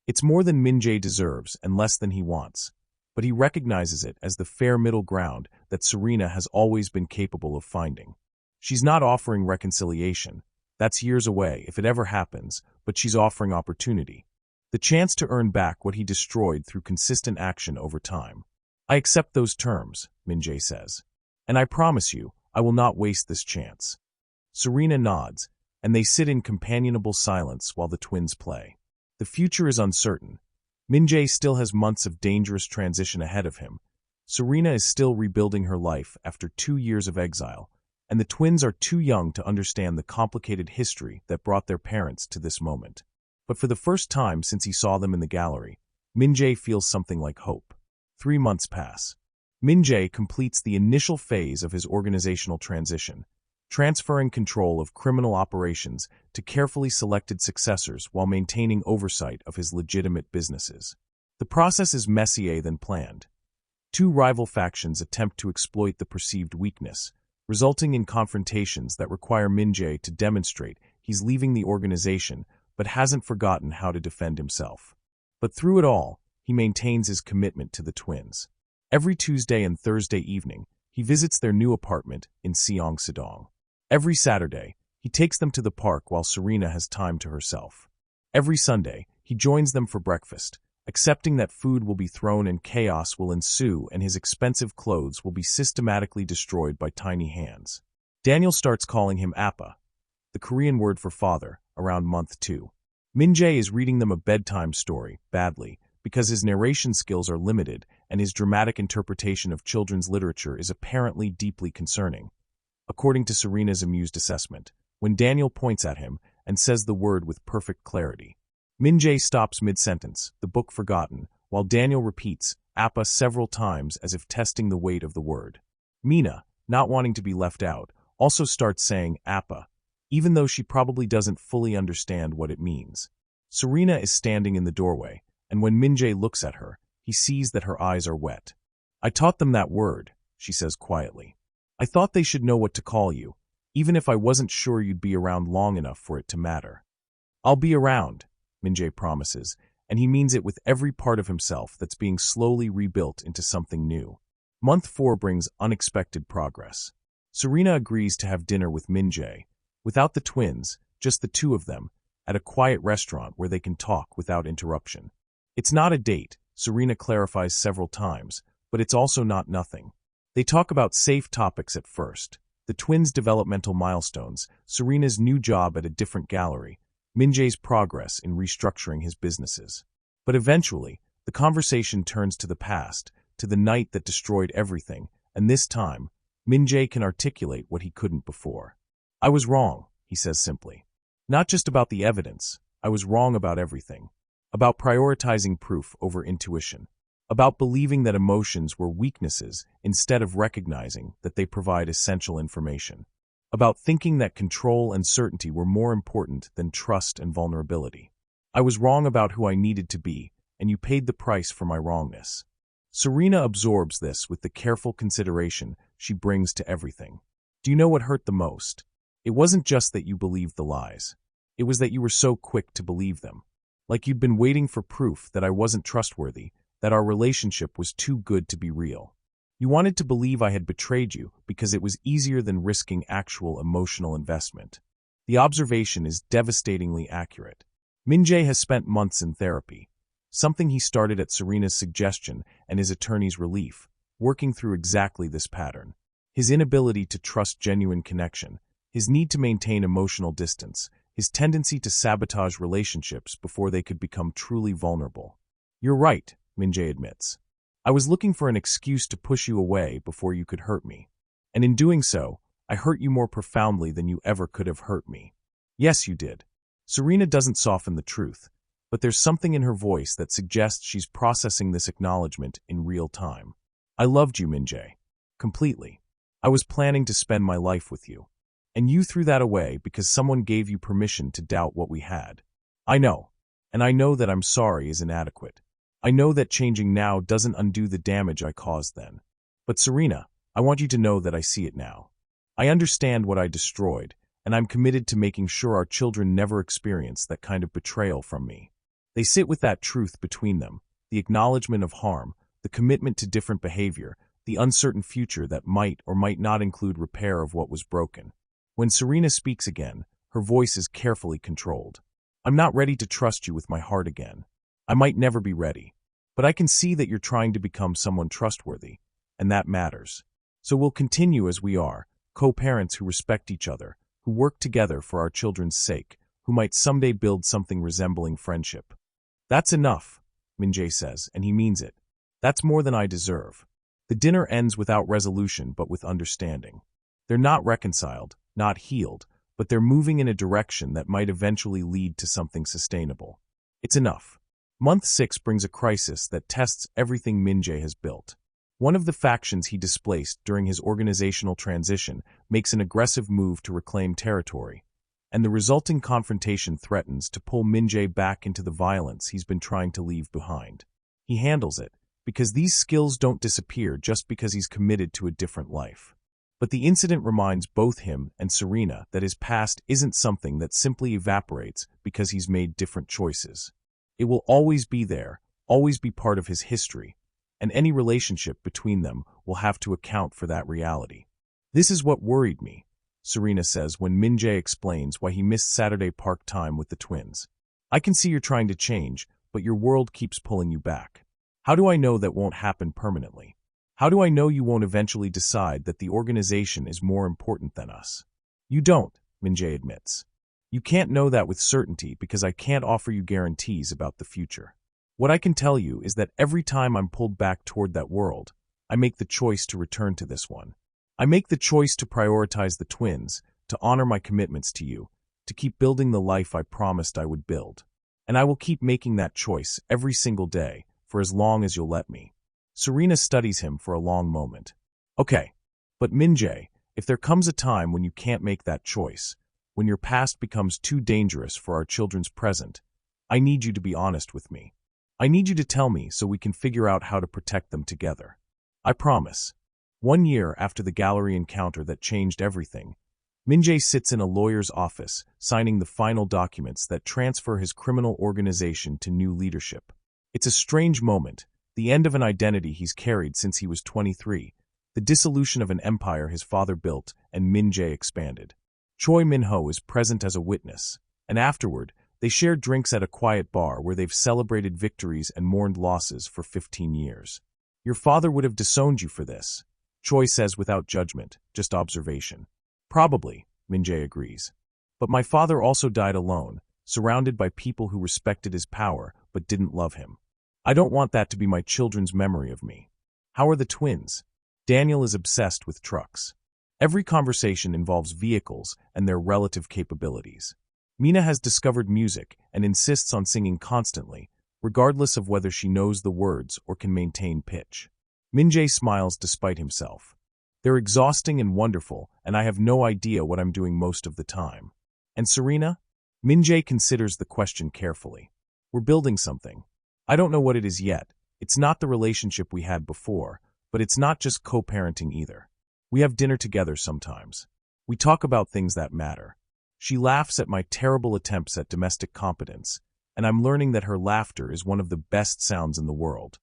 It's more than Min-jae deserves and less than he wants, but he recognizes it as the fair middle ground that Serena has always been capable of finding. She's not offering reconciliation. That's years away, if it ever happens, but she's offering opportunity. The chance to earn back what he destroyed through consistent action over time. "I accept those terms," Min-jae says. And I promise you, I will not waste this chance. Serena nods, and they sit in companionable silence while the twins play. The future is uncertain. Min-jae still has months of dangerous transition ahead of him. Serena is still rebuilding her life after 2 years of exile, and the twins are too young to understand the complicated history that brought their parents to this moment. But for the first time since he saw them in the gallery, Min-jae feels something like hope. 3 months pass. Min-jae completes the initial phase of his organizational transition, transferring control of criminal operations to carefully selected successors while maintaining oversight of his legitimate businesses. The process is messier than planned. 2 rival factions attempt to exploit the perceived weakness, resulting in confrontations that require Min-jae to demonstrate he's leaving the organization but hasn't forgotten how to defend himself. But through it all, he maintains his commitment to the twins. Every Tuesday and Thursday evening, he visits their new apartment in Seoul. Every Saturday, he takes them to the park while Serena has time to herself. Every Sunday, he joins them for breakfast, accepting that food will be thrown and chaos will ensue and his expensive clothes will be systematically destroyed by tiny hands. Daniel starts calling him Appa, the Korean word for father, around month 2. Min-jae is reading them a bedtime story, badly, because his narration skills are limited and his dramatic interpretation of children's literature is apparently deeply concerning. According to Serena's amused assessment, when Daniel points at him and says the word with perfect clarity. Min-jae stops mid-sentence, the book forgotten, while Daniel repeats Appa several times as if testing the weight of the word. Mina, not wanting to be left out, also starts saying Appa, even though she probably doesn't fully understand what it means. Serena is standing in the doorway, and when Min-jae looks at her, he sees that her eyes are wet. I taught them that word, she says quietly. I thought they should know what to call you, even if I wasn't sure you'd be around long enough for it to matter. I'll be around, Min-jae promises, and he means it with every part of himself that's being slowly rebuilt into something new. Month 4 brings unexpected progress. Serena agrees to have dinner with Min-jae, without the twins, just the 2 of them, at a quiet restaurant where they can talk without interruption. It's not a date, Serena clarifies several times, but it's also not nothing. They talk about safe topics at first, the twins' developmental milestones, Serena's new job at a different gallery, Min-jae's progress in restructuring his businesses. But eventually, the conversation turns to the past, to the night that destroyed everything, and this time, Min-jae can articulate what he couldn't before. I was wrong, he says simply. Not just about the evidence, I was wrong about everything. About prioritizing proof over intuition. About believing that emotions were weaknesses instead of recognizing that they provide essential information. About thinking that control and certainty were more important than trust and vulnerability. I was wrong about who I needed to be, and you paid the price for my wrongness. Serena absorbs this with the careful consideration she brings to everything. Do you know what hurt the most? It wasn't just that you believed the lies. It was that you were so quick to believe them. Like you'd been waiting for proof that I wasn't trustworthy, that our relationship was too good to be real. You wanted to believe I had betrayed you because it was easier than risking actual emotional investment. The observation is devastatingly accurate. Min-jae has spent months in therapy, something he started at Serena's suggestion and his attorney's relief, working through exactly this pattern. His inability to trust genuine connection, his need to maintain emotional distance, his tendency to sabotage relationships before they could become truly vulnerable. You're right, Min-jae admits. I was looking for an excuse to push you away before you could hurt me. And in doing so, I hurt you more profoundly than you ever could have hurt me. Yes, you did. Serena doesn't soften the truth, but there's something in her voice that suggests she's processing this acknowledgement in real time. I loved you, Min-jae. Completely. I was planning to spend my life with you. And you threw that away because someone gave you permission to doubt what we had. I know. And I know that I'm sorry is inadequate. I know that changing now doesn't undo the damage I caused then. But Serena, I want you to know that I see it now. I understand what I destroyed, and I'm committed to making sure our children never experience that kind of betrayal from me. They sit with that truth between them, the acknowledgement of harm, the commitment to different behavior, the uncertain future that might or might not include repair of what was broken. When Serena speaks again, her voice is carefully controlled. I'm not ready to trust you with my heart again. I might never be ready. But I can see that you're trying to become someone trustworthy, and that matters. So we'll continue as we are, co-parents who respect each other, who work together for our children's sake, who might someday build something resembling friendship. That's enough, Min-jae says, and he means it. That's more than I deserve. The dinner ends without resolution but with understanding. They're not reconciled, not healed, but they're moving in a direction that might eventually lead to something sustainable. It's enough. Month 6 brings a crisis that tests everything Min-jae has built. One of the factions he displaced during his organizational transition makes an aggressive move to reclaim territory, and the resulting confrontation threatens to pull Min-jae back into the violence he's been trying to leave behind. He handles it, because these skills don't disappear just because he's committed to a different life. But the incident reminds both him and Serena that his past isn't something that simply evaporates because he's made different choices. It will always be there, always be part of his history, and any relationship between them will have to account for that reality. This is what worried me, Serena says when Min-jae explains why he missed Saturday Park time with the twins. I can see you're trying to change, but your world keeps pulling you back. How do I know that won't happen permanently? How do I know you won't eventually decide that the organization is more important than us? You don't, Min-jae admits. You can't know that with certainty because I can't offer you guarantees about the future. What I can tell you is that every time I'm pulled back toward that world, I make the choice to return to this one. I make the choice to prioritize the twins, to honor my commitments to you, to keep building the life I promised I would build. And I will keep making that choice every single day, for as long as you'll let me. Serena studies him for a long moment. Okay, but Min-jae, if there comes a time when you can't make that choice, when your past becomes too dangerous for our children's present, I need you to be honest with me. I need you to tell me so we can figure out how to protect them together. I promise. 1 year after the gallery encounter that changed everything, Min-jae sits in a lawyer's office, signing the final documents that transfer his criminal organization to new leadership. It's a strange moment, the end of an identity he's carried since he was 23, the dissolution of an empire his father built and Min-jae expanded. Choi Min-ho is present as a witness, and afterward, they share drinks at a quiet bar where they've celebrated victories and mourned losses for 15 years. Your father would have disowned you for this, Choi says without judgment, just observation. Probably, Min-jae agrees. But my father also died alone, surrounded by people who respected his power but didn't love him. I don't want that to be my children's memory of me. How are the twins? Daniel is obsessed with trucks. Every conversation involves vehicles and their relative capabilities. Mina has discovered music and insists on singing constantly, regardless of whether she knows the words or can maintain pitch. Min-jae smiles despite himself. They're exhausting and wonderful, and I have no idea what I'm doing most of the time. And Serena? Min-jae considers the question carefully. We're building something. I don't know what it is yet. It's not the relationship we had before, but it's not just co-parenting either. We have dinner together sometimes. We talk about things that matter. She laughs at my terrible attempts at domestic competence, and I'm learning that her laughter is one of the best sounds in the world.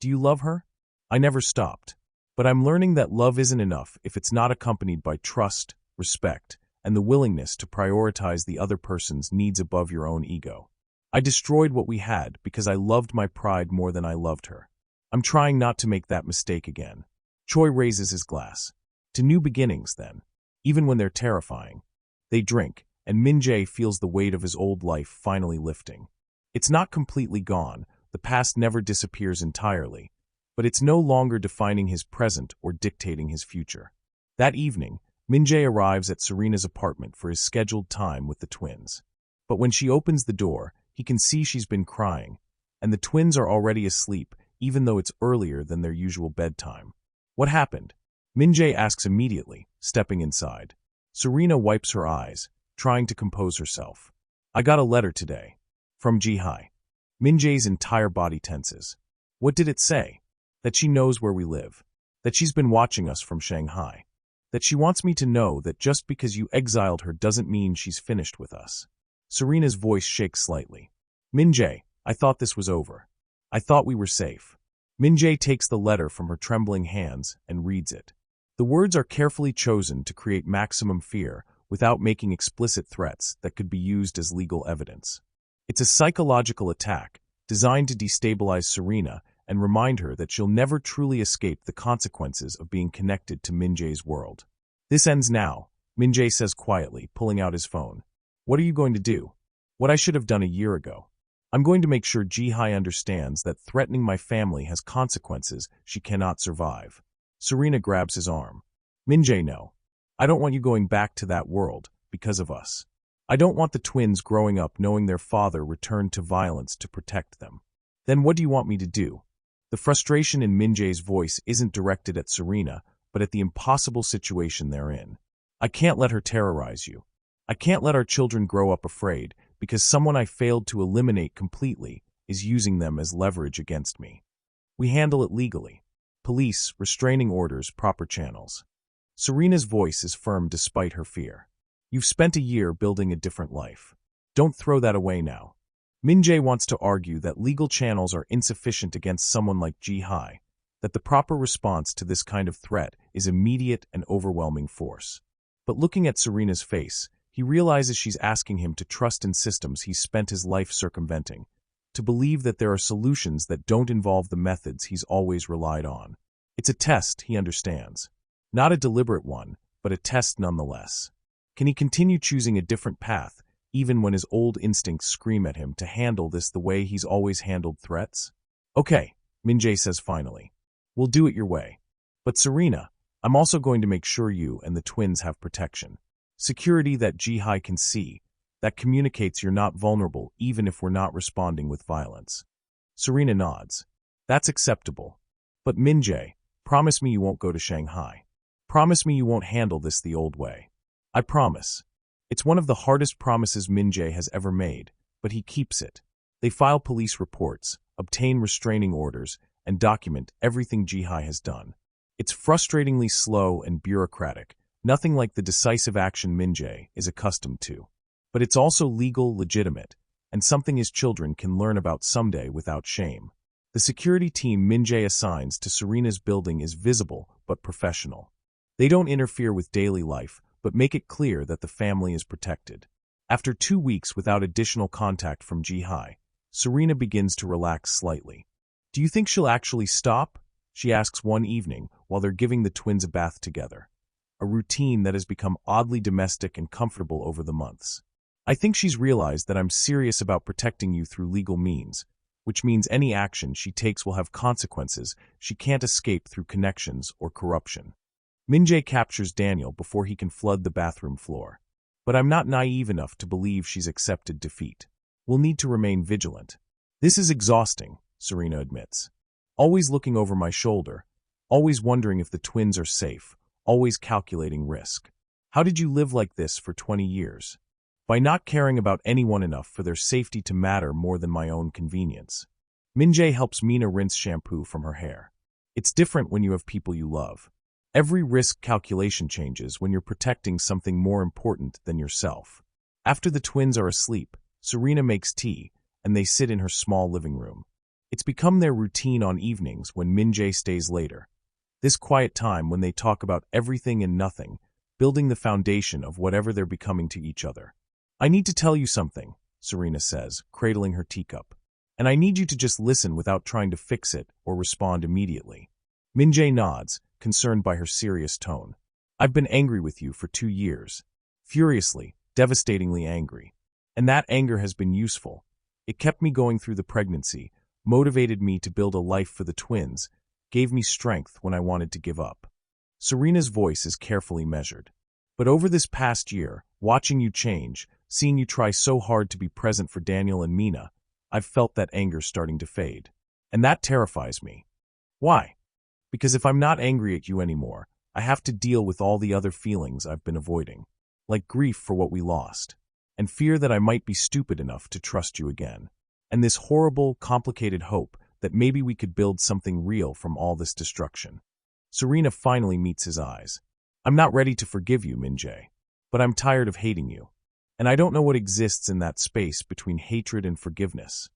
Do you love her? I never stopped. But I'm learning that love isn't enough if it's not accompanied by trust, respect, and the willingness to prioritize the other person's needs above your own ego. I destroyed what we had because I loved my pride more than I loved her. I'm trying not to make that mistake again. Choi raises his glass. To new beginnings, then. Even when they're terrifying. They drink, and Min-jae feels the weight of his old life finally lifting. It's not completely gone, the past never disappears entirely, but it's no longer defining his present or dictating his future. That evening, Min-jae arrives at Serena's apartment for his scheduled time with the twins. But when she opens the door, he can see she's been crying, and the twins are already asleep, even though it's earlier than their usual bedtime. What happened? Min-jae asks immediately, stepping inside. Serena wipes her eyes, trying to compose herself. I got a letter today. From Ji-hye. Min-jae's entire body tenses. What did it say? That she knows where we live. That she's been watching us from Shanghai. That she wants me to know that just because you exiled her doesn't mean she's finished with us. Serena's voice shakes slightly. Min-jae, I thought this was over. I thought we were safe. Min-jae takes the letter from her trembling hands and reads it. The words are carefully chosen to create maximum fear without making explicit threats that could be used as legal evidence. It's a psychological attack designed to destabilize Serena and remind her that she'll never truly escape the consequences of being connected to Min-jae's world. This ends now, Min-jae says quietly, pulling out his phone. What are you going to do? What I should have done a year ago. I'm going to make sure Ji-hye understands that threatening my family has consequences she cannot survive. Serena grabs his arm. Min-jae, no. I don't want you going back to that world because of us. I don't want the twins growing up knowing their father returned to violence to protect them. Then what do you want me to do? The frustration in Min-jae's voice isn't directed at Serena, but at the impossible situation they're in. I can't let her terrorize you. I can't let our children grow up afraid because someone I failed to eliminate completely is using them as leverage against me. We handle it legally. Police, restraining orders, proper channels. Serena's voice is firm despite her fear. You've spent a year building a different life. Don't throw that away now. Min-jae wants to argue that legal channels are insufficient against someone like Ji-hye, that the proper response to this kind of threat is immediate and overwhelming force. But looking at Serena's face, he realizes she's asking him to trust in systems he's spent his life circumventing, to believe that there are solutions that don't involve the methods he's always relied on. It's a test, he understands. Not a deliberate one, but a test nonetheless. Can he continue choosing a different path, even when his old instincts scream at him to handle this the way he's always handled threats? Okay, Min-jae says finally. We'll do it your way. But Serena, I'm also going to make sure you and the twins have protection. Security that Ji-hye can see, that communicates you're not vulnerable even if we're not responding with violence. Serena nods. That's acceptable. But Min-jae, promise me you won't go to Shanghai. Promise me you won't handle this the old way. I promise. It's one of the hardest promises Min-jae has ever made, but he keeps it. They file police reports, obtain restraining orders, and document everything Ji-hye has done. It's frustratingly slow and bureaucratic, nothing like the decisive action Min-jae is accustomed to. But it's also legal, legitimate, and something his children can learn about someday without shame. The security team Min-jae assigns to Serena's building is visible but professional. They don't interfere with daily life, but make it clear that the family is protected. After 2 weeks without additional contact from Ji-hye, Serena begins to relax slightly. Do you think she'll actually stop? She asks one evening while they're giving the twins a bath together. A routine that has become oddly domestic and comfortable over the months. I think she's realized that I'm serious about protecting you through legal means, which means any action she takes will have consequences she can't escape through connections or corruption. Min-jae captures Daniel before he can flood the bathroom floor. But I'm not naive enough to believe she's accepted defeat. We'll need to remain vigilant. This is exhausting, Serena admits. Always looking over my shoulder, always wondering if the twins are safe, always calculating risk. How did you live like this for 20 years? By not caring about anyone enough for their safety to matter more than my own convenience. Min-jae helps Mina rinse shampoo from her hair. It's different when you have people you love. Every risk calculation changes when you're protecting something more important than yourself. After the twins are asleep, Serena makes tea, and they sit in her small living room. It's become their routine on evenings when Min-jae stays later. This quiet time when they talk about everything and nothing, building the foundation of whatever they're becoming to each other. I need to tell you something, Serena says, cradling her teacup. And I need you to just listen without trying to fix it or respond immediately. Min-jae nods, concerned by her serious tone. I've been angry with you for 2 years. Furiously, devastatingly angry. And that anger has been useful. It kept me going through the pregnancy, motivated me to build a life for the twins, gave me strength when I wanted to give up. Serena's voice is carefully measured. But over this past year, watching you change, seeing you try so hard to be present for Daniel and Mina, I've felt that anger starting to fade. And that terrifies me. Why? Because if I'm not angry at you anymore, I have to deal with all the other feelings I've been avoiding, like grief for what we lost, and fear that I might be stupid enough to trust you again, and this horrible, complicated hope that maybe we could build something real from all this destruction. Serena finally meets his eyes. I'm not ready to forgive you, Min-jae, but I'm tired of hating you, and I don't know what exists in that space between hatred and forgiveness.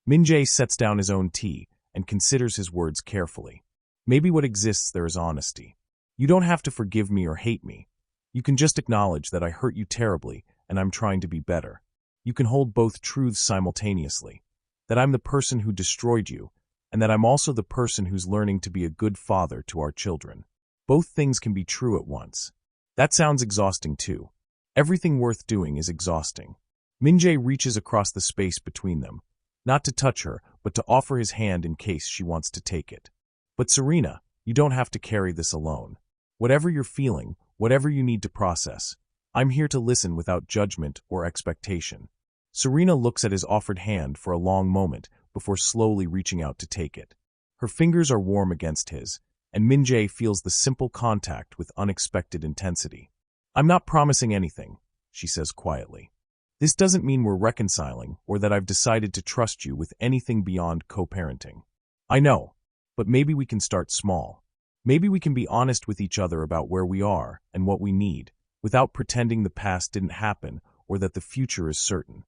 Min-jae sets down his own tea and considers his words carefully. Maybe what exists there is honesty. You don't have to forgive me or hate me. You can just acknowledge that I hurt you terribly and I'm trying to be better. You can hold both truths simultaneously. That I'm the person who destroyed you and that I'm also the person who's learning to be a good father to our children. Both things can be true at once. That sounds exhausting too. Everything worth doing is exhausting. Min-jae reaches across the space between them, not to touch her, but to offer his hand in case she wants to take it. But Serena, you don't have to carry this alone. Whatever you're feeling, whatever you need to process, I'm here to listen without judgment or expectation. Serena looks at his offered hand for a long moment before slowly reaching out to take it. Her fingers are warm against his, and Min-jae feels the simple contact with unexpected intensity. I'm not promising anything, she says quietly. This doesn't mean we're reconciling or that I've decided to trust you with anything beyond co-parenting. I know, but maybe we can start small. Maybe we can be honest with each other about where we are and what we need, without pretending the past didn't happen or that the future is certain.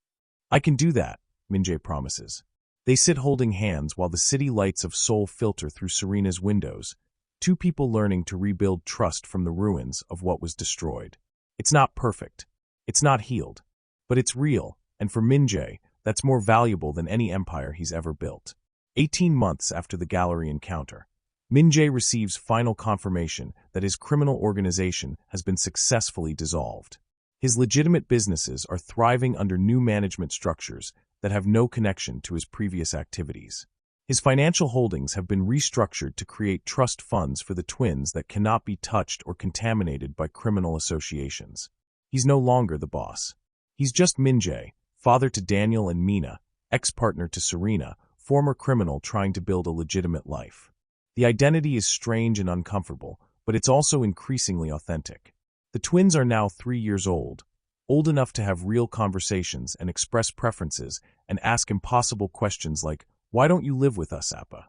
I can do that, Min-jae promises. They sit holding hands while the city lights of Seoul filter through Serena's windows, two people learning to rebuild trust from the ruins of what was destroyed. It's not perfect. It's not healed. But it's real, and for Min-jae, that's more valuable than any empire he's ever built. 18 months after the gallery encounter, Min-jae receives final confirmation that his criminal organization has been successfully dissolved. His legitimate businesses are thriving under new management structures that have no connection to his previous activities. His financial holdings have been restructured to create trust funds for the twins that cannot be touched or contaminated by criminal associations. He's no longer the boss. He's just Min-jae, father to Daniel and Mina, ex-partner to Serena, former criminal trying to build a legitimate life. The identity is strange and uncomfortable, but it's also increasingly authentic. The twins are now 3 years old enough to have real conversations and express preferences and ask impossible questions like, "Why don't you live with us, Appa?"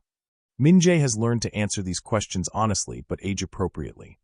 Min-jae has learned to answer these questions honestly but age-appropriately.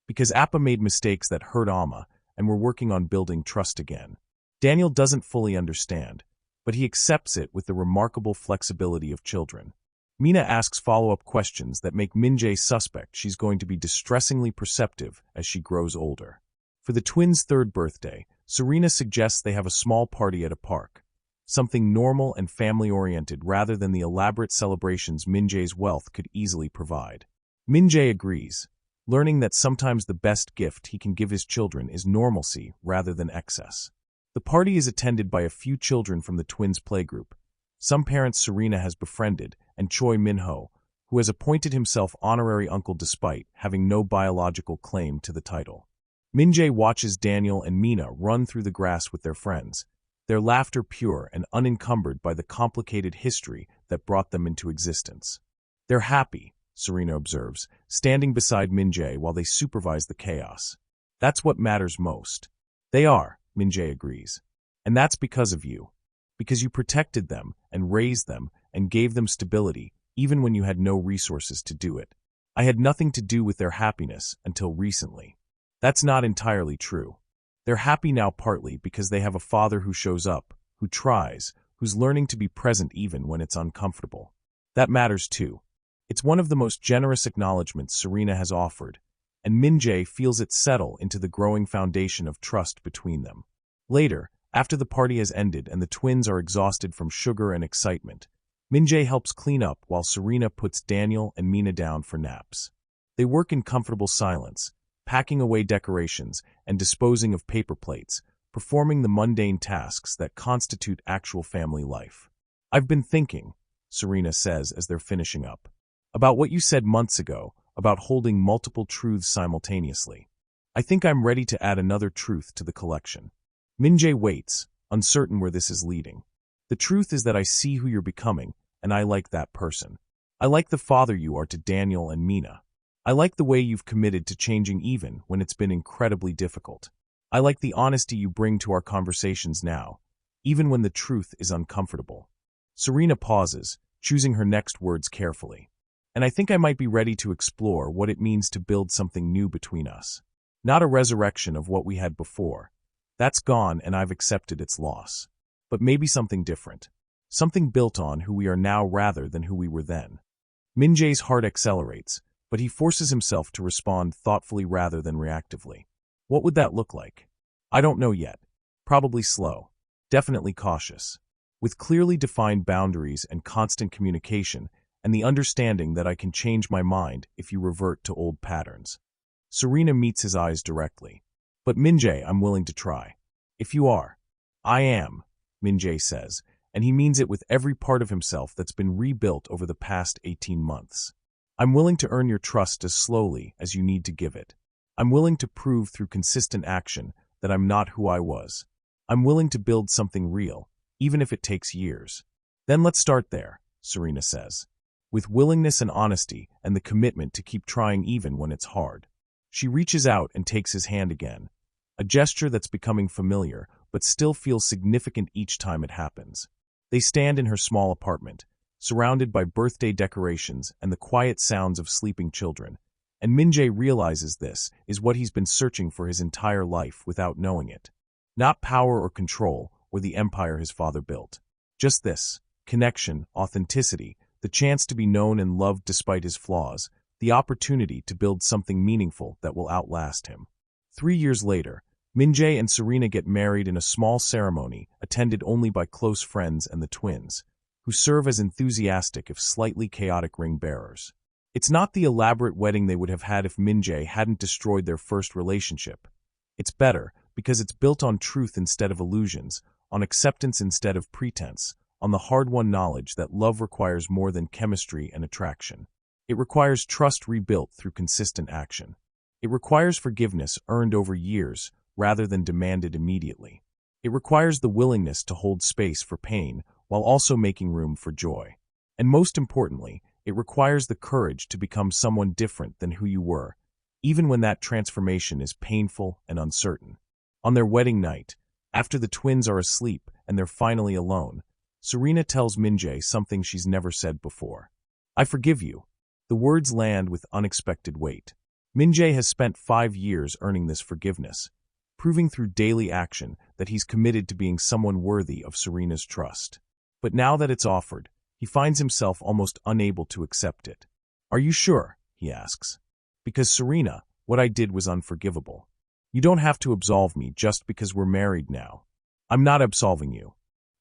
Because Appa made mistakes that hurt Amma, and we're working on building trust again. Daniel doesn't fully understand, but he accepts it with the remarkable flexibility of children. Mina asks follow-up questions that make Min-jae suspect she's going to be distressingly perceptive as she grows older. For the twins' 3rd birthday, Serena suggests they have a small party at a park, something normal and family-oriented rather than the elaborate celebrations Min-jae's wealth could easily provide. Min-jae agrees, learning that sometimes the best gift he can give his children is normalcy rather than excess. The party is attended by a few children from the twins' playgroup, some parents Serena has befriended, and Choi Min-ho, who has appointed himself honorary uncle despite having no biological claim to the title. Min-jae watches Daniel and Mina run through the grass with their friends, their laughter pure and unencumbered by the complicated history that brought them into existence. They're happy, Serena observes, standing beside Min-jae while they supervise the chaos. That's what matters most. They are, Min-jae agrees. And that's because of you. Because you protected them and raised them and gave them stability even when you had no resources to do it. I had nothing to do with their happiness until recently. That's not entirely true. They're happy now partly because they have a father who shows up, who tries, who's learning to be present even when it's uncomfortable. That matters too. It's one of the most generous acknowledgments Serena has offered, and Min-jae feels it settle into the growing foundation of trust between them. Later, after the party has ended and the twins are exhausted from sugar and excitement, Min-jae helps clean up while Serena puts Daniel and Mina down for naps. They work in comfortable silence, packing away decorations and disposing of paper plates, performing the mundane tasks that constitute actual family life. I've been thinking, Serena says as they're finishing up, about what you said months ago about holding multiple truths simultaneously. I think I'm ready to add another truth to the collection. Min-jae waits, uncertain where this is leading. The truth is that I see who you're becoming, and I like that person. I like the father you are to Daniel and Mina. I like the way you've committed to changing even when it's been incredibly difficult. I like the honesty you bring to our conversations now, even when the truth is uncomfortable. Serena pauses, choosing her next words carefully. And I think I might be ready to explore what it means to build something new between us. Not a resurrection of what we had before. That's gone and I've accepted its loss. But maybe something different. Something built on who we are now rather than who we were then. Min-jae's heart accelerates, but he forces himself to respond thoughtfully rather than reactively. What would that look like? I don't know yet. Probably slow. Definitely cautious. With clearly defined boundaries and constant communication, and the understanding that I can change my mind if you revert to old patterns. Serena meets his eyes directly. But Min-jae, I'm willing to try. If you are. I am, Min-jae says, and he means it with every part of himself that's been rebuilt over the past 18 months. I'm willing to earn your trust as slowly as you need to give it. I'm willing to prove through consistent action that I'm not who I was. I'm willing to build something real, even if it takes years. Then let's start there, Serena says, with willingness and honesty and the commitment to keep trying even when it's hard. She reaches out and takes his hand again, a gesture that's becoming familiar but still feels significant each time it happens. They stand in her small apartment, surrounded by birthday decorations and the quiet sounds of sleeping children, and Min-jae realizes this is what he's been searching for his entire life without knowing it. Not power or control or the empire his father built. Just this, connection, authenticity, the chance to be known and loved despite his flaws, the opportunity to build something meaningful that will outlast him. 3 years later, Min-jae and Serena get married in a small ceremony attended only by close friends and the twins, who serve as enthusiastic if slightly chaotic ring-bearers. It's not the elaborate wedding they would have had if Min-jae hadn't destroyed their first relationship. It's better because it's built on truth instead of illusions, on acceptance instead of pretense, on the hard-won knowledge that love requires more than chemistry and attraction. It requires trust rebuilt through consistent action. It requires forgiveness earned over years rather than demanded immediately. It requires the willingness to hold space for pain while also making room for joy. And most importantly, it requires the courage to become someone different than who you were, even when that transformation is painful and uncertain. On their wedding night, after the twins are asleep and they're finally alone, Serena tells Min-jae something she's never said before. I forgive you. The words land with unexpected weight. Min-jae has spent 5 years earning this forgiveness, proving through daily action that he's committed to being someone worthy of Serena's trust. But now that it's offered, he finds himself almost unable to accept it. Are you sure? He asks. Because Serena, what I did was unforgivable. You don't have to absolve me just because we're married now. I'm not absolving you.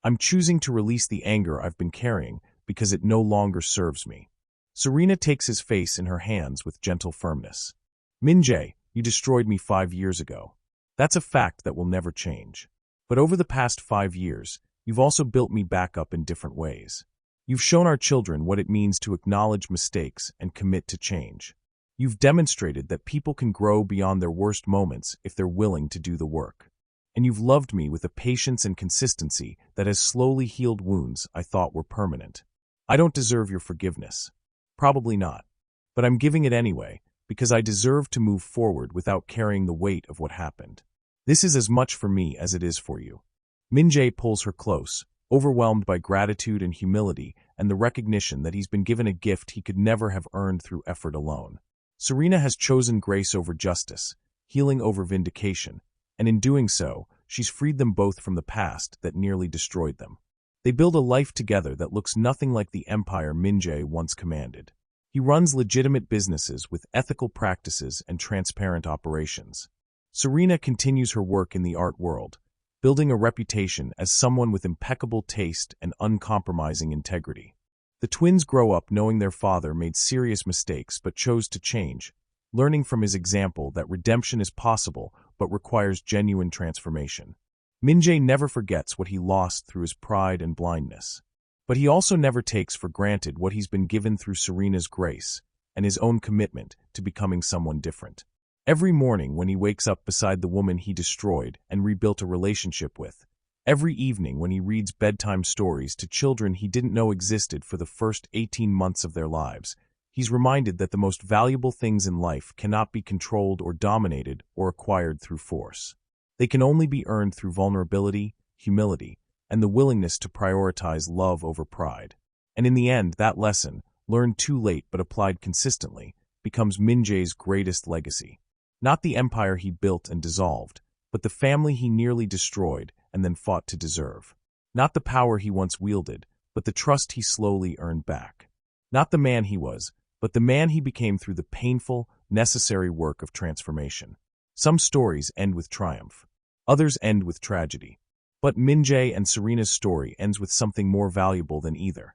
I'm choosing to release the anger I've been carrying because it no longer serves me. Serena takes his face in her hands with gentle firmness. Min-jae, you destroyed me 5 years ago. That's a fact that will never change. But over the past 5 years, you've also built me back up in different ways. You've shown our children what it means to acknowledge mistakes and commit to change. You've demonstrated that people can grow beyond their worst moments if they're willing to do the work. And you've loved me with a patience and consistency that has slowly healed wounds I thought were permanent. I don't deserve your forgiveness. Probably not. But I'm giving it anyway, because I deserve to move forward without carrying the weight of what happened. This is as much for me as it is for you. Min-jae pulls her close, overwhelmed by gratitude and humility and the recognition that he's been given a gift he could never have earned through effort alone. Serena has chosen grace over justice, healing over vindication, and in doing so, she's freed them both from the past that nearly destroyed them. They build a life together that looks nothing like the empire Min-jae once commanded. He runs legitimate businesses with ethical practices and transparent operations. Serena continues her work in the art world, building a reputation as someone with impeccable taste and uncompromising integrity. The twins grow up knowing their father made serious mistakes but chose to change, learning from his example that redemption is possible but requires genuine transformation. Min-jae never forgets what he lost through his pride and blindness. But he also never takes for granted what he's been given through Serena's grace and his own commitment to becoming someone different. Every morning when he wakes up beside the woman he destroyed and rebuilt a relationship with, every evening when he reads bedtime stories to children he didn't know existed for the first 18 months of their lives, he's reminded that the most valuable things in life cannot be controlled or dominated or acquired through force. They can only be earned through vulnerability, humility, and the willingness to prioritize love over pride. And in the end, that lesson, learned too late but applied consistently, becomes Min-jae's greatest legacy. Not the empire he built and dissolved, but the family he nearly destroyed and then fought to deserve. Not the power he once wielded, but the trust he slowly earned back. Not the man he was, but the man he became through the painful, necessary work of transformation. Some stories end with triumph. Others end with tragedy. But Min-jae and Serena's story ends with something more valuable than either.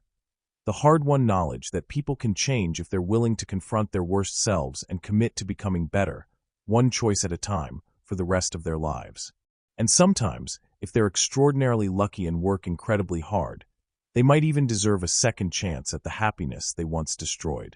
The the hard-won knowledge that people can change if they're willing to confront their worst selves and commit to becoming better, one choice at a time, for the rest of their lives. And sometimes, if they're extraordinarily lucky and work incredibly hard, they might even deserve a second chance at the happiness they once destroyed.